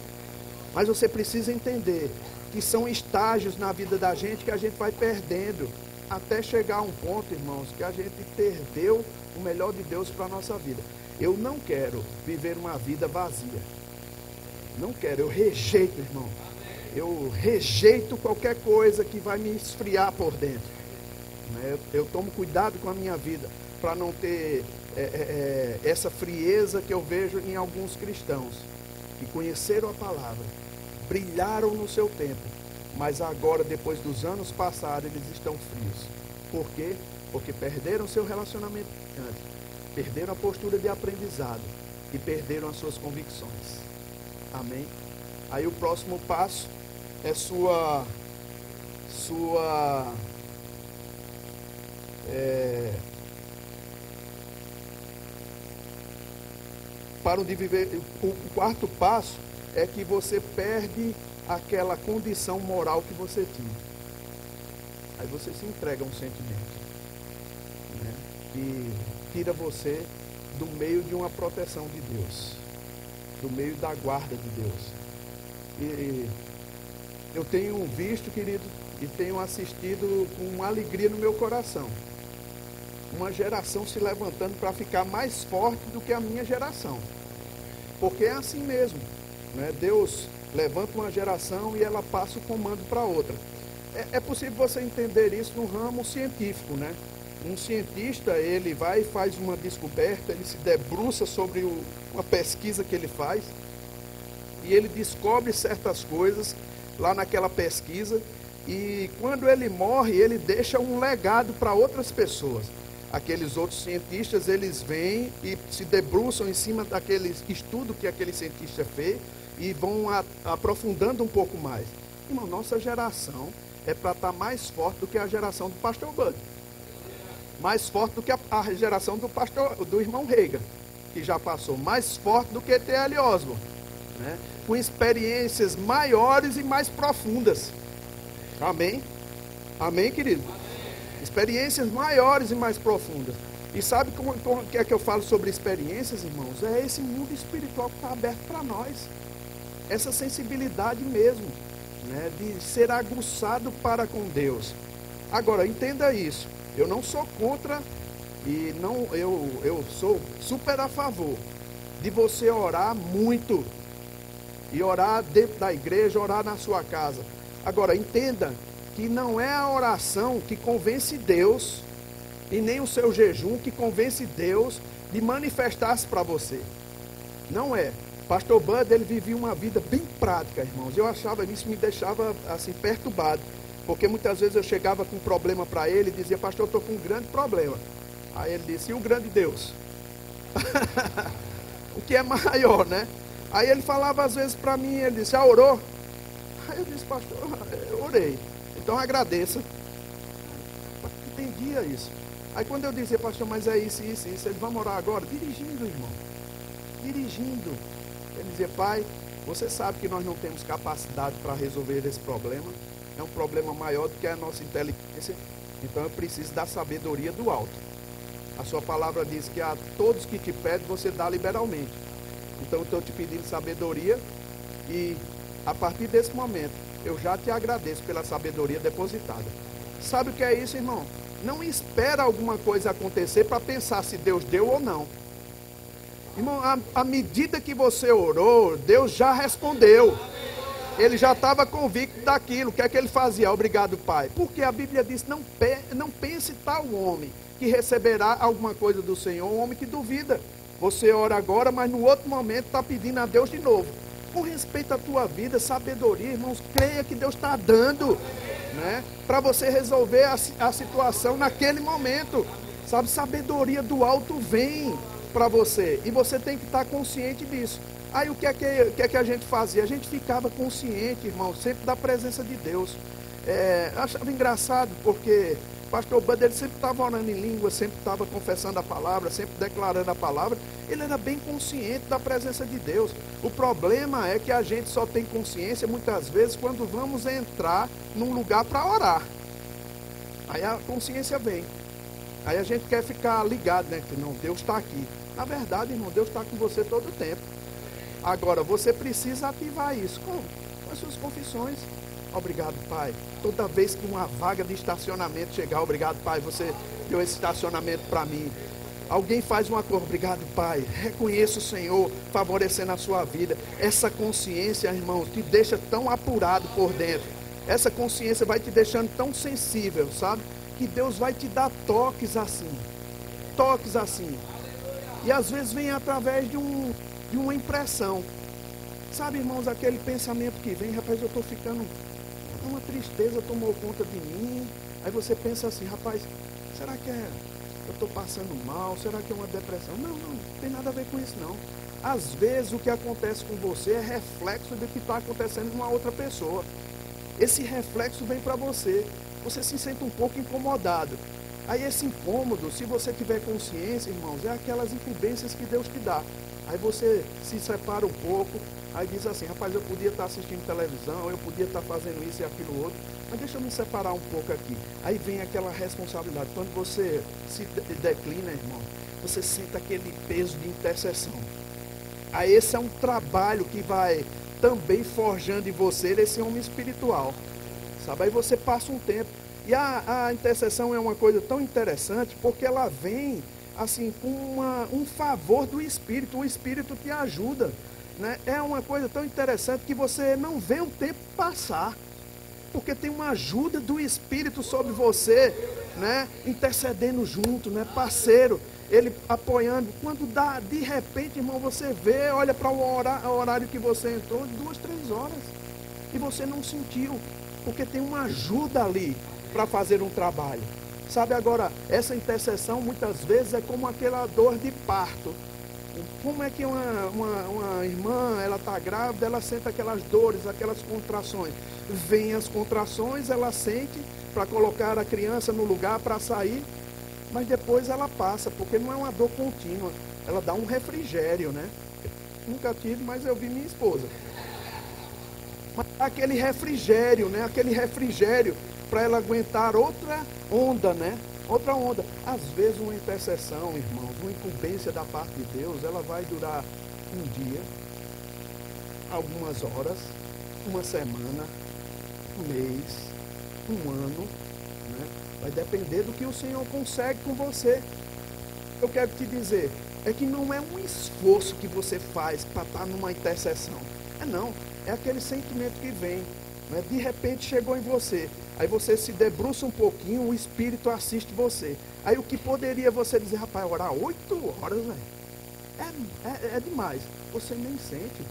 Mas você precisa entender que são estágios na vida da gente que a gente vai perdendo. Até chegar a um ponto, irmãos, que a gente perdeu o melhor de Deus para a nossa vida. Eu não quero viver uma vida vazia. Não quero, eu rejeito, irmão. Eu rejeito qualquer coisa que vai me esfriar por dentro. Eu tomo cuidado com a minha vida para não ter essa frieza que eu vejo em alguns cristãos que conheceram a palavra, brilharam no seu tempo, mas agora, depois dos anos passados, eles estão frios. Por quê? Porque perderam seu relacionamento antes, perderam a postura de aprendizado e perderam as suas convicções. Amém? Aí o próximo passo é para o quarto passo é que você perde aquela condição moral que você tinha. Aí você se entrega a um sentimento, né, que tira você do meio de uma proteção de Deus, do meio da guarda de Deus. E eu tenho visto, querido, e tenho assistido com alegria no meu coração, uma geração se levantando para ficar mais forte do que a minha geração. Porque é assim mesmo, né? Deus levanta uma geração e ela passa o comando para outra. É possível você entender isso no ramo científico, né? Um cientista, ele vai e faz uma descoberta, ele se debruça sobre uma pesquisa que ele faz, e ele descobre certas coisas lá naquela pesquisa, e quando ele morre, ele deixa um legado para outras pessoas. Aqueles outros cientistas, eles vêm e se debruçam em cima daquele estudo que aquele cientista fez e vão aprofundando um pouco mais. Irmão, nossa geração é para estar mais forte do que a geração do pastor Bud. Mais forte do que a geração do irmão Reagan, que já passou. Mais forte do que T.L. Osborne, né? Com experiências maiores e mais profundas. Amém? Amém, querido? Experiências maiores e mais profundas. E sabe como que é que eu falo sobre experiências, irmãos? É esse mundo espiritual que está aberto para nós. Essa sensibilidade mesmo, né, de ser aguçado para com Deus. Agora, entenda isso. Eu não sou contra e não, eu sou super a favor de você orar muito. E orar dentro da igreja, orar na sua casa. Agora, entenda que não é a oração que convence Deus, e nem o seu jejum que convence Deus de manifestar-se para você. Não é. Pastor Bud, ele vivia uma vida bem prática, irmãos. Eu achava, isso me deixava assim perturbado, porque muitas vezes eu chegava com um problema para ele e dizia: pastor, eu estou com um grande problema. Aí ele disse: e o grande Deus? O que é maior, né? Aí ele falava às vezes para mim, ele disse: orou? Aí eu disse: pastor, eu orei. Então agradeça. Entendia isso. Aí quando eu dizia: pastor, mas é isso, isso, isso, ele: vamos orar agora? Dirigindo, irmão. Dirigindo. Ele dizia: pai, você sabe que nós não temos capacidade para resolver esse problema. É um problema maior do que a nossa inteligência. Então eu preciso da sabedoria do alto. A sua palavra diz que a todos que te pedem, você dá liberalmente. Então eu estou te pedindo sabedoria, e a partir desse momento eu já te agradeço pela sabedoria depositada. Sabe o que é isso, irmão? Não espera alguma coisa acontecer para pensar se Deus deu ou não. Irmão, à medida que você orou, Deus já respondeu. Ele já estava convicto daquilo. O que é que ele fazia? Obrigado, Pai. Porque a Bíblia diz: não pense tal homem que receberá alguma coisa do Senhor, um homem que duvida. Você ora agora, mas no outro momento está pedindo a Deus de novo. Com respeito à tua vida, sabedoria, irmãos, creia que Deus está dando, né, para você resolver a situação naquele momento. Sabe, sabedoria do alto vem para você, e você tem que estar consciente disso. Aí o que é que a gente fazia? A gente ficava consciente, irmão, sempre da presença de Deus. Eu achava engraçado, porque o pastor Bud, ele sempre estava orando em língua, sempre estava confessando a palavra, sempre declarando a palavra. Ele era bem consciente da presença de Deus. O problema é que a gente só tem consciência, muitas vezes, quando vamos entrar num lugar para orar. Aí a consciência vem. Aí a gente quer ficar ligado, né? Que não, Deus está aqui. Na verdade, irmão, Deus está com você todo o tempo. Agora, você precisa ativar isso. Como? Com as suas confissões. Obrigado, Pai. Toda vez que uma vaga de estacionamento chegar, obrigado, Pai, você deu esse estacionamento para mim. Alguém faz uma coisa, obrigado, Pai. Reconheça o Senhor favorecendo a sua vida. Essa consciência, irmãos, te deixa tão apurado por dentro. Essa consciência vai te deixando tão sensível, sabe? Que Deus vai te dar toques assim. Toques assim. E às vezes vem através de uma impressão. Sabe, irmãos, aquele pensamento que vem, rapaz, eu estou ficando... Uma tristeza tomou conta de mim. Aí você pensa assim, rapaz, será que eu estou passando mal? Será que é uma depressão? Não tem nada a ver com isso não. Às vezes o que acontece com você é reflexo do que está acontecendo com uma outra pessoa. Esse reflexo vem para você. Você se sente um pouco incomodado. Aí esse incômodo, se você tiver consciência, irmãos, é aquelas incumbências que Deus te dá. Aí você se separa um pouco, aí diz assim, rapaz, eu podia estar assistindo televisão, eu podia estar fazendo isso e aquilo outro, mas deixa eu me separar um pouco aqui. Aí vem aquela responsabilidade. Quando você se declina, irmão, você sente aquele peso de intercessão. Aí esse é um trabalho que vai também forjando em você esse homem espiritual. Sabe? Aí você passa um tempo. E a intercessão é uma coisa tão interessante, porque ela vem assim com um favor do Espírito. O Espírito te ajuda, né? É uma coisa tão interessante que você não vê o tempo passar, porque tem uma ajuda do Espírito sobre você, né? Intercedendo junto, né? Parceiro, ele apoiando. Quando dá, de repente, irmão, você vê, olha para o horário que você entrou, 2, 3 horas, e você não sentiu, porque tem uma ajuda ali para fazer um trabalho. Sabe, agora, essa intercessão muitas vezes é como aquela dor de parto. Como é que uma irmã, ela está grávida, ela sente aquelas dores, aquelas contrações. Vem as contrações, ela sente para colocar a criança no lugar para sair, mas depois ela passa, porque não é uma dor contínua. Ela dá um refrigério, né? Nunca tive, mas eu vi minha esposa. Mas aquele refrigério, né? Aquele refrigério para ela aguentar outra onda, né? Outra onda. Às vezes uma intercessão, irmãos, uma incumbência da parte de Deus, ela vai durar um dia, algumas horas, uma semana, um mês, um ano, né? Vai depender do que o Senhor consegue com você. Eu quero te dizer, é que não é um esforço que você faz para estar numa intercessão. Não, é aquele sentimento que vem, né? De repente chegou em você. Aí você se debruça um pouquinho, o Espírito assiste você. Aí o que poderia você dizer, rapaz, orar 8 horas, velho? É demais. Você nem sente.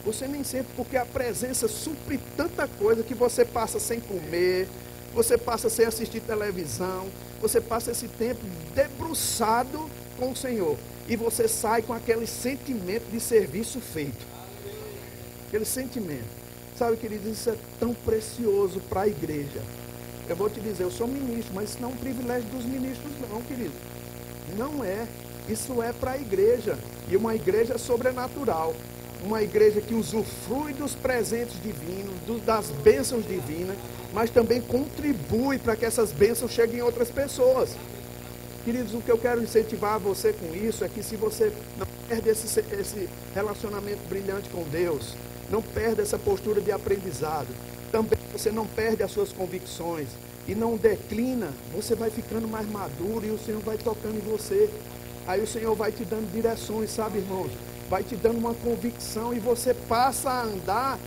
Você nem sente, porque a presença supre tanta coisa que você passa sem comer, você passa sem assistir televisão, você passa esse tempo debruçado com o Senhor. E você sai com aquele sentimento de serviço feito. Aquele sentimento. Sabe, querido, isso é tão precioso para a igreja. Eu vou te dizer, eu sou ministro, mas isso não é um privilégio dos ministros não, querido. Não é. Isso é para a igreja. E uma igreja sobrenatural. Uma igreja que usufrui dos presentes divinos, das bênçãos divinas, mas também contribui para que essas bênçãos cheguem a outras pessoas. Queridos, o que eu quero incentivar você com isso é que se você não perde esse relacionamento brilhante com Deus, não perde essa postura de aprendizado, também você não perde as suas convicções e não declina, você vai ficando mais maduro e o Senhor vai tocando em você. Aí o Senhor vai te dando direções, sabe, irmãos? Vai te dando uma convicção e você passa a andar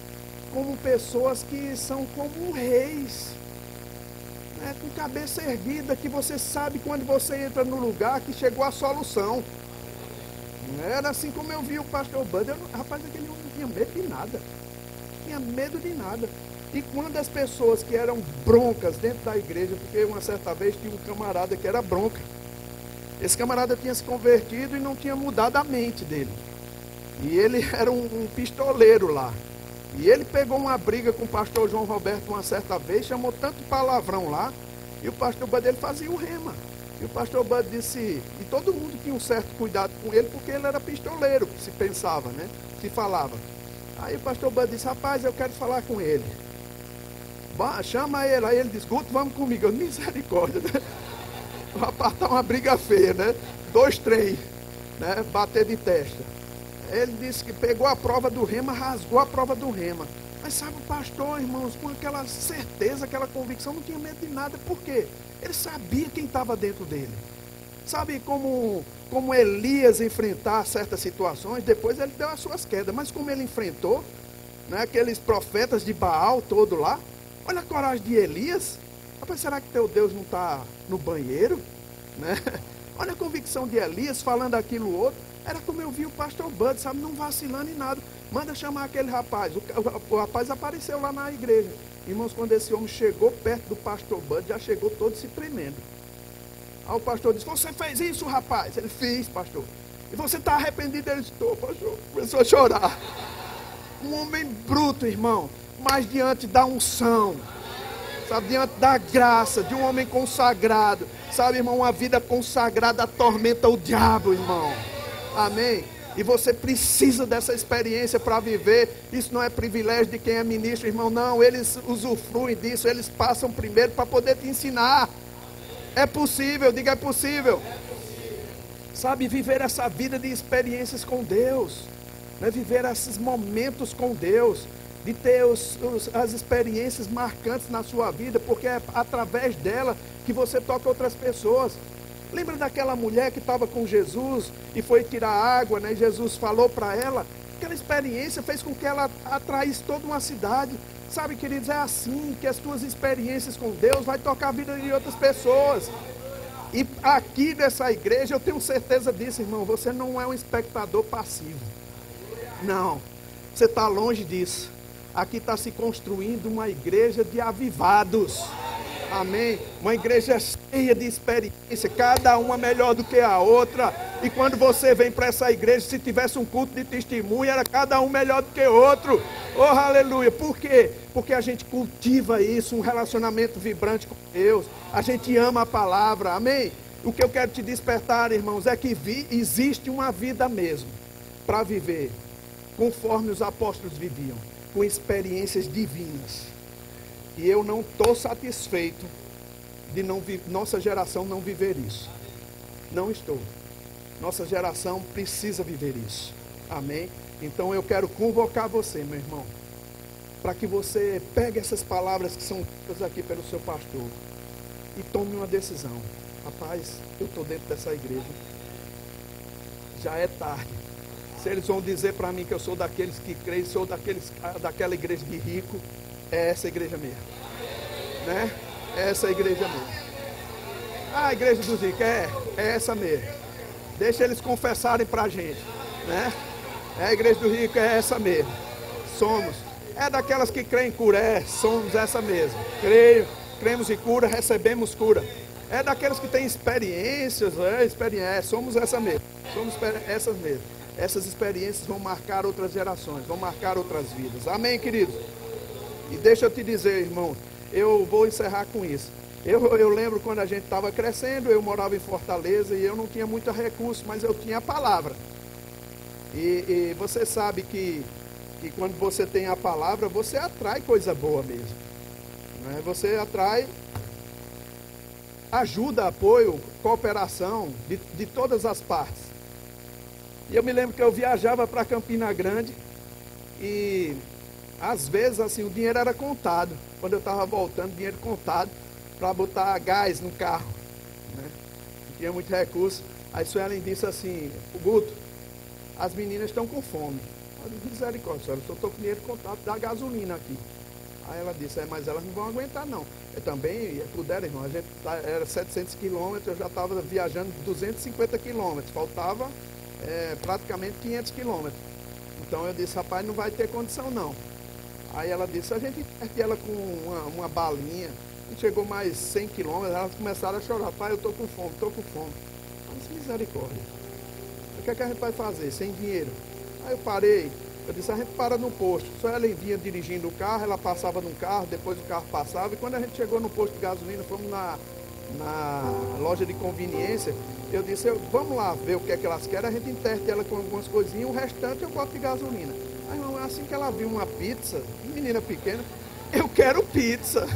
como pessoas que são como reis, né? Com cabeça erguida, que você sabe quando você entra no lugar que chegou a solução. Era assim como eu vi o pastor Bud. Rapaz, aquele homem não tinha medo de nada. Não tinha medo de nada. E quando as pessoas que eram broncas dentro da igreja, porque uma certa vez tinha um camarada que era bronca. Esse camarada tinha se convertido e não tinha mudado a mente dele. E ele era um pistoleiro lá. E ele pegou uma briga com o pastor João Roberto uma certa vez, chamou tanto palavrão lá, e o pastor Bud ele fazia o rema. E o pastor Bud disse, e todo mundo tinha um certo cuidado com ele, porque ele era pistoleiro, se pensava, né? Se falava. Aí o pastor Bud disse, rapaz, eu quero falar com ele. Chama ele. Aí ele disse, Guto, vamos comigo. Eu, misericórdia, né? Rapaz, tá uma briga feia, né? 2 trem, né? Bater de testa. Ele disse que pegou a prova do rema, rasgou a prova do rema. Mas sabe o pastor, irmãos, com aquela certeza, aquela convicção, não tinha medo de nada. Por quê? Ele sabia quem estava dentro dele. Sabe como Elias enfrentar certas situações? Depois ele deu as suas quedas, mas como ele enfrentou, né, aqueles profetas de Baal todo lá, olha a coragem de Elias. Rapaz, será que teu Deus não está no banheiro? Né? Olha a convicção de Elias falando aquilo outro. Era como eu vi o pastor Bud, sabe, não vacilando em nada. Manda chamar aquele rapaz. O rapaz apareceu lá na igreja. Irmãos, quando esse homem chegou perto do pastor Bud, já chegou todo se tremendo. Aí o pastor disse: você fez isso, rapaz? Ele fez, pastor. E você está arrependido? Ele disse: estou, pastor. Começou a chorar. Um homem bruto, irmão, mas diante da unção, sabe, diante da graça de um homem consagrado, sabe, irmão, uma vida consagrada atormenta o diabo, irmão. Amém? E você precisa dessa experiência para viver. Isso não é privilégio de quem é ministro, irmão, não. Eles usufruem disso, eles passam primeiro para poder te ensinar. É possível, diga, é possível. Sabe, viver essa vida de experiências com Deus, né? Viver esses momentos com Deus, de ter as experiências marcantes na sua vida, porque é através dela que você toca outras pessoas. Lembra daquela mulher que estava com Jesus e foi tirar água, né? Jesus falou para ela. Aquela experiência fez com que ela atraísse toda uma cidade. Sabe, queridos, é assim que as tuas experiências com Deus vai tocar a vida de outras pessoas. E aqui nessa igreja eu tenho certeza disso, irmão. Você não é um espectador passivo. Não, você está longe disso. Aqui está se construindo uma igreja de avivados. Amém? Uma igreja cheia de experiência, cada uma melhor do que a outra. E quando você vem para essa igreja, se tivesse um culto de testemunho, era cada um melhor do que o outro. Oh, aleluia! Por quê? Porque a gente cultiva isso, um relacionamento vibrante com Deus. A gente ama a palavra, amém? O que eu quero te despertar, irmãos, é que existe uma vida mesmo para viver conforme os apóstolos viviam, com experiências divinas. E eu não estou satisfeito de nossa geração não viver isso. Não estou. Nossa geração precisa viver isso. Amém? Então eu quero convocar você, meu irmão, para que você pegue essas palavras que são ditas aqui pelo seu pastor e tome uma decisão. Rapaz, eu estou dentro dessa igreja. Já é tarde. Se eles vão dizer para mim que eu sou daqueles que creem, sou daquela igreja de rico, é essa igreja mesmo, né? É essa igreja mesmo. A igreja dos ricos é essa mesmo. Deixa eles confessarem para a gente, né? É a igreja dos ricos, é essa mesmo. Somos. É daquelas que creem em cura, somos essa mesmo. Cremos em cura, recebemos cura. É daqueles que têm experiências, somos essa mesmo. Somos essas mesmo. Essas experiências vão marcar outras gerações, vão marcar outras vidas. Amém, queridos? E deixa eu te dizer, irmão, eu vou encerrar com isso. Eu lembro quando a gente estava crescendo, eu morava em Fortaleza e eu não tinha muito recurso, mas eu tinha a palavra. E você sabe que quando você tem a palavra, você atrai coisa boa mesmo. Né? Você atrai ajuda, apoio, cooperação de todas as partes. E eu me lembro que eu viajava para Campina Grande e às vezes assim o dinheiro era contado. Quando eu estava voltando, dinheiro contado para botar gás no carro, né? Não tinha muito recurso. Aí Suelen disse assim: Guto, as meninas estão com fome. Eu disse: misericórdia, senhora, eu só estou com dinheiro contado da gasolina aqui. Aí ela disse: mas elas não vão aguentar não. Eu também puderam, irmão. A gente era 700 quilômetros, eu já estava viajando 250 quilômetros. Faltava praticamente 500 quilômetros. Então eu disse: rapaz, não vai ter condição não. Aí ela disse: a gente perde ela com uma balinha. E chegou mais 100 quilômetros, elas começaram a chorar: pai, eu estou com fome, estou com fome. Eu disse: misericórdia. O que é que a gente vai fazer sem dinheiro? Aí eu parei. Eu disse: a gente para no posto. Só ela vinha dirigindo o carro, ela passava num carro, depois o carro passava. E quando a gente chegou no posto de gasolina, fomos na loja de conveniência. Eu disse: vamos lá ver o que é que elas querem. A gente interte ela com algumas coisinhas, o restante eu boto de gasolina. Aí, irmão, assim que ela viu uma pizza, menina pequena: eu quero pizza.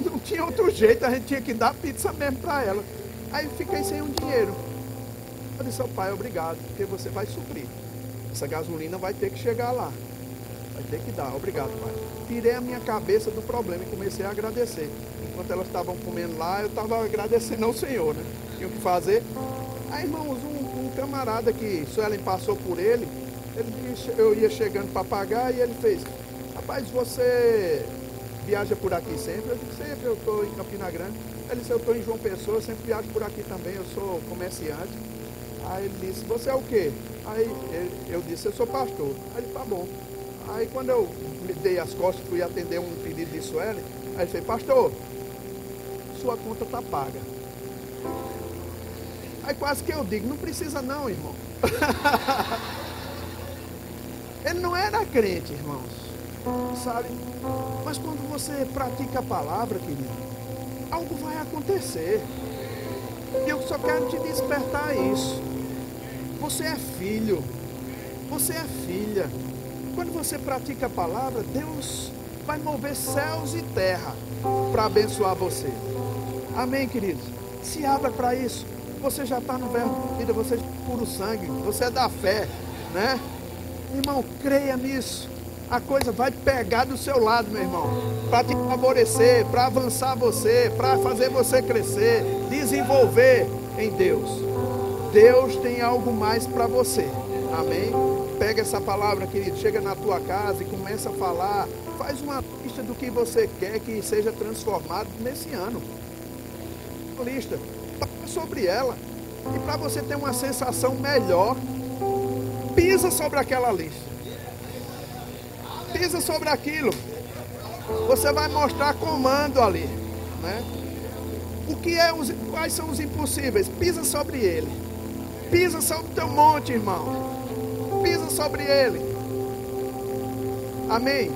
Não tinha outro jeito, a gente tinha que dar pizza mesmo para ela. Aí eu fiquei sem um dinheiro. Eu disse: pai, obrigado, porque você vai suprir. Essa gasolina vai ter que chegar lá. Vai ter que dar, obrigado, pai. Tirei a minha cabeça do problema e comecei a agradecer. Enquanto elas estavam comendo lá, eu estava agradecendo ao Senhor, né? tinha o que fazer. Aí, irmãos, um camarada que Suelen passou por ele disse, eu ia chegando para pagar, e ele fez: rapaz, você viaja por aqui sempre? Eu disse: sempre, eu estou em Campina Grande. Ele disse: eu estou em João Pessoa, eu sempre viajo por aqui também, eu sou comerciante. Aí ele disse: você é o quê? Aí eu disse: eu sou pastor. Aí ele: tá bom. Aí quando eu me dei as costas, fui atender um pedido de Suelen, aí ele fez: pastor, sua conta está paga. Aí quase que eu digo: não precisa não, irmão. Ele não era crente, irmãos, sabe? Mas quando você pratica a palavra, querido, algo vai acontecer. E eu só quero te despertar isso. Você é filho, você é filha. Quando você pratica a palavra, Deus vai mover céus e terra para abençoar você. Amém, queridos? Se abra para isso. Você já está no verbo de vida, você é puro sangue, você é da fé, né? Irmão, creia nisso. A coisa vai pegar do seu lado, meu irmão, para te favorecer, para avançar você, para fazer você crescer, desenvolver em Deus. Deus tem algo mais para você. Amém? Pega essa palavra, querido, chega na tua casa e começa a falar. Faz uma lista do que você quer que seja transformado nesse ano. Uma lista. Fala sobre ela. E para você ter uma sensação melhor, pisa sobre aquela lista. Pisa sobre aquilo. Você vai mostrar comando ali, né? Quais são os impossíveis? Pisa sobre ele. Pisa sobre o teu monte, irmão. Pisa sobre ele. Amém?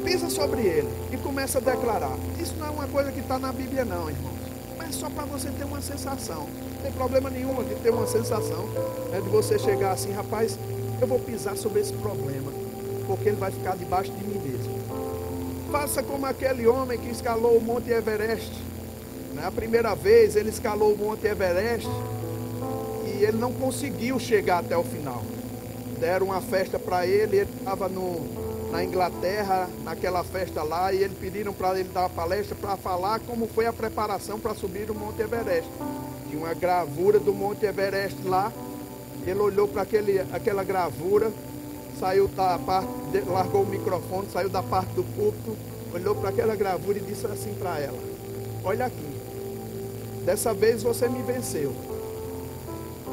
Pisa sobre ele e começa a declarar. Isso não é uma coisa que está na Bíblia não, irmãos. Mas é só para você ter uma sensação. Não tem problema nenhum de ter uma sensação, né, de você chegar assim: rapaz, eu vou pisar sobre esse problema, porque ele vai ficar debaixo de mim mesmo. Faça como aquele homem que escalou o Monte Everest, né? A primeira vez ele escalou o Monte Everest e ele não conseguiu chegar até o final. Deram uma festa para ele, ele estava na Inglaterra, naquela festa lá, e eles pediram para ele dar uma palestra para falar como foi a preparação para subir o Monte Everest. Tinha uma gravura do Monte Everest lá. Ele olhou para aquela gravura, saiu da parte, largou o microfone, saiu da parte do púlpito, olhou para aquela gravura e disse assim para ela: olha aqui, dessa vez você me venceu,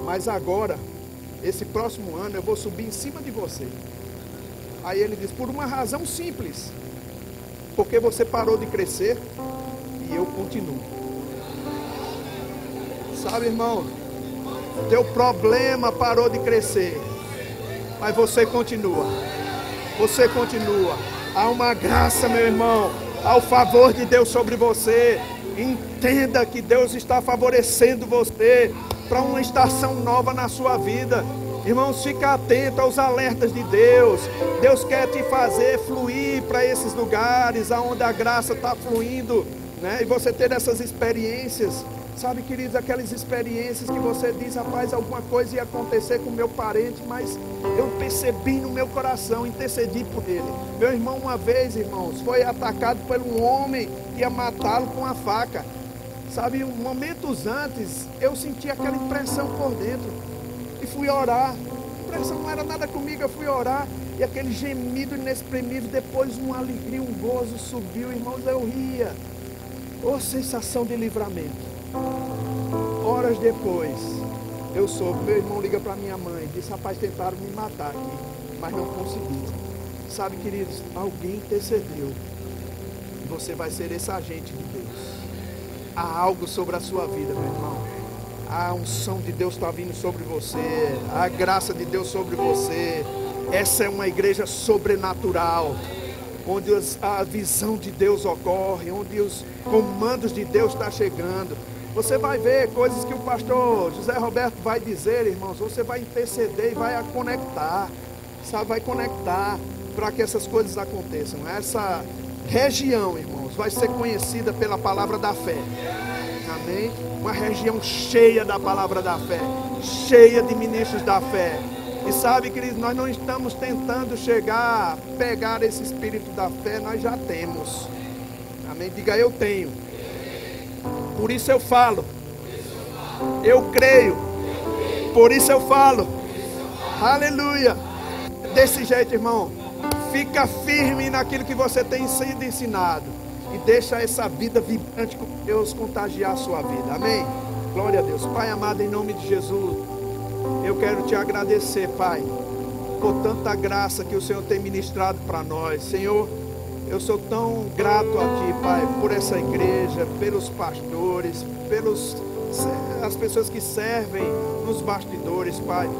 mas agora, esse próximo ano, eu vou subir em cima de você. Aí ele disse: por uma razão simples, porque você parou de crescer e eu continuo. Sabe, irmão, teu problema parou de crescer, mas você continua. Você continua. Há uma graça, meu irmão, há o favor de Deus sobre você. Entenda que Deus está favorecendo você para uma estação nova na sua vida. Irmãos, fica atento aos alertas de Deus. Deus quer te fazer fluir para esses lugares onde a graça está fluindo, né? E você ter essas experiências. Sabe, queridos, aquelas experiências que você diz: rapaz, alguma coisa ia acontecer com meu parente, mas eu percebi no meu coração, intercedi por ele. Meu irmão, uma vez, irmãos, foi atacado por um homem que ia matá-lo com a faca. Sabe, momentos antes, eu senti aquela impressão por dentro e fui orar. A impressão não era nada comigo, eu fui orar. E aquele gemido inexprimível, depois uma alegria, um gozo subiu, irmãos, eu ria. Oh, sensação de livramento. Horas depois, eu soube, meu irmão liga para minha mãe, disse: rapaz, tentaram me matar aqui, mas não conseguiram. Sabe, queridos, alguém intercedeu. Você vai ser esse agente de Deus. Há algo sobre a sua vida, meu irmão. A unção de Deus está vindo sobre você, a graça de Deus sobre você. Essa é uma igreja sobrenatural, onde a visão de Deus ocorre, onde os comandos de Deus estão chegando. Você vai ver coisas que o pastor José Roberto vai dizer, irmãos. Você vai interceder e vai conectar, sabe? Vai conectar para que essas coisas aconteçam. Essa região, irmãos, vai ser conhecida pela palavra da fé. Amém? Uma região cheia da palavra da fé, cheia de ministros da fé. E sabe, queridos, nós não estamos tentando pegar esse espírito da fé, nós já temos. Amém? Diga: eu tenho. Por isso eu falo, Eu creio. Por isso eu falo. Aleluia. Desse jeito, irmão. Fica firme naquilo que você tem sido ensinado. E deixa essa vida vibrante com Deus contagiar a sua vida. Amém? Glória a Deus. Pai amado, em nome de Jesus, eu quero te agradecer, Pai, por tanta graça que o Senhor tem ministrado para nós. Senhor, eu sou tão grato a Ti, Pai, por essa igreja, pelos pastores, as pessoas que servem nos bastidores, Pai.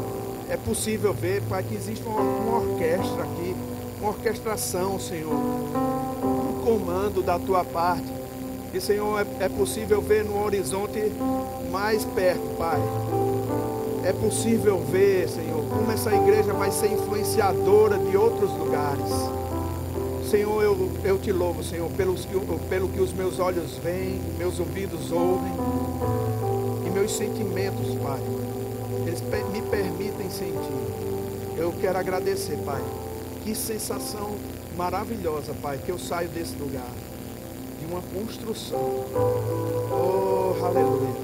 É possível ver, Pai, que existe uma orquestra aqui, uma orquestração, Senhor, um comando da Tua parte. E, Senhor, é possível ver no horizonte mais perto, Pai. É possível ver, Senhor, como essa igreja vai ser influenciadora de outros lugares. Senhor, eu te louvo, Senhor, pelo que os meus olhos veem, meus ouvidos ouvem e meus sentimentos, Pai, eles me permitem sentir. Eu quero agradecer, Pai. Que sensação maravilhosa, Pai, que eu saio desse lugar, de uma construção. Oh, aleluia.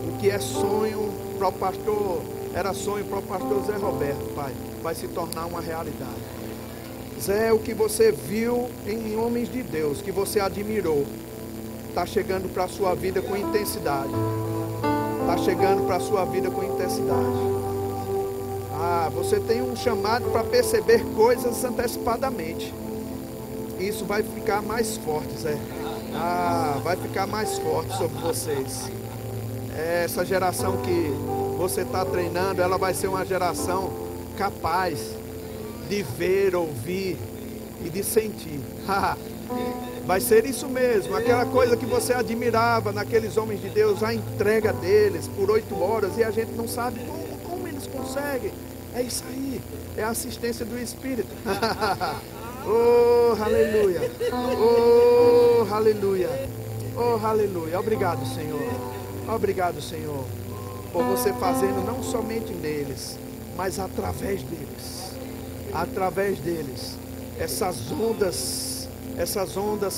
O que é sonho para o pastor, era sonho para o pastor Zé Roberto, Pai, vai se tornar uma realidade. Zé, o que você viu em homens de Deus, que você admirou, está chegando para a sua vida com intensidade. Está chegando para a sua vida com intensidade. Você tem um chamado para perceber coisas antecipadamente. Isso vai ficar mais forte, Zé. Vai ficar mais forte sobre vocês. Essa geração que você está treinando, ela vai ser uma geração capaz de ver, ouvir e de sentir. Vai ser isso mesmo, aquela coisa que você admirava naqueles homens de Deus, a entrega deles por 8 horas e a gente não sabe como eles conseguem. É isso aí, é a assistência do Espírito. Oh, aleluia. Oh, aleluia. Oh, aleluia. Obrigado, Senhor. Obrigado, Senhor, por você fazendo não somente neles, mas através deles. Através deles. Essas ondas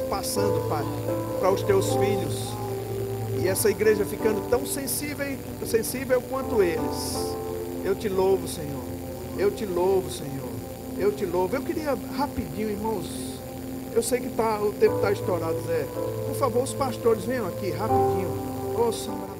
passando, Pai, para os teus filhos. E essa igreja ficando tão sensível quanto eles. Eu te louvo, Senhor. Eu te louvo, Senhor. Eu te louvo. Eu queria rapidinho, irmãos. Eu sei que o tempo está estourado, Zé. Por favor, os pastores venham aqui rapidinho. Oh, Senhor.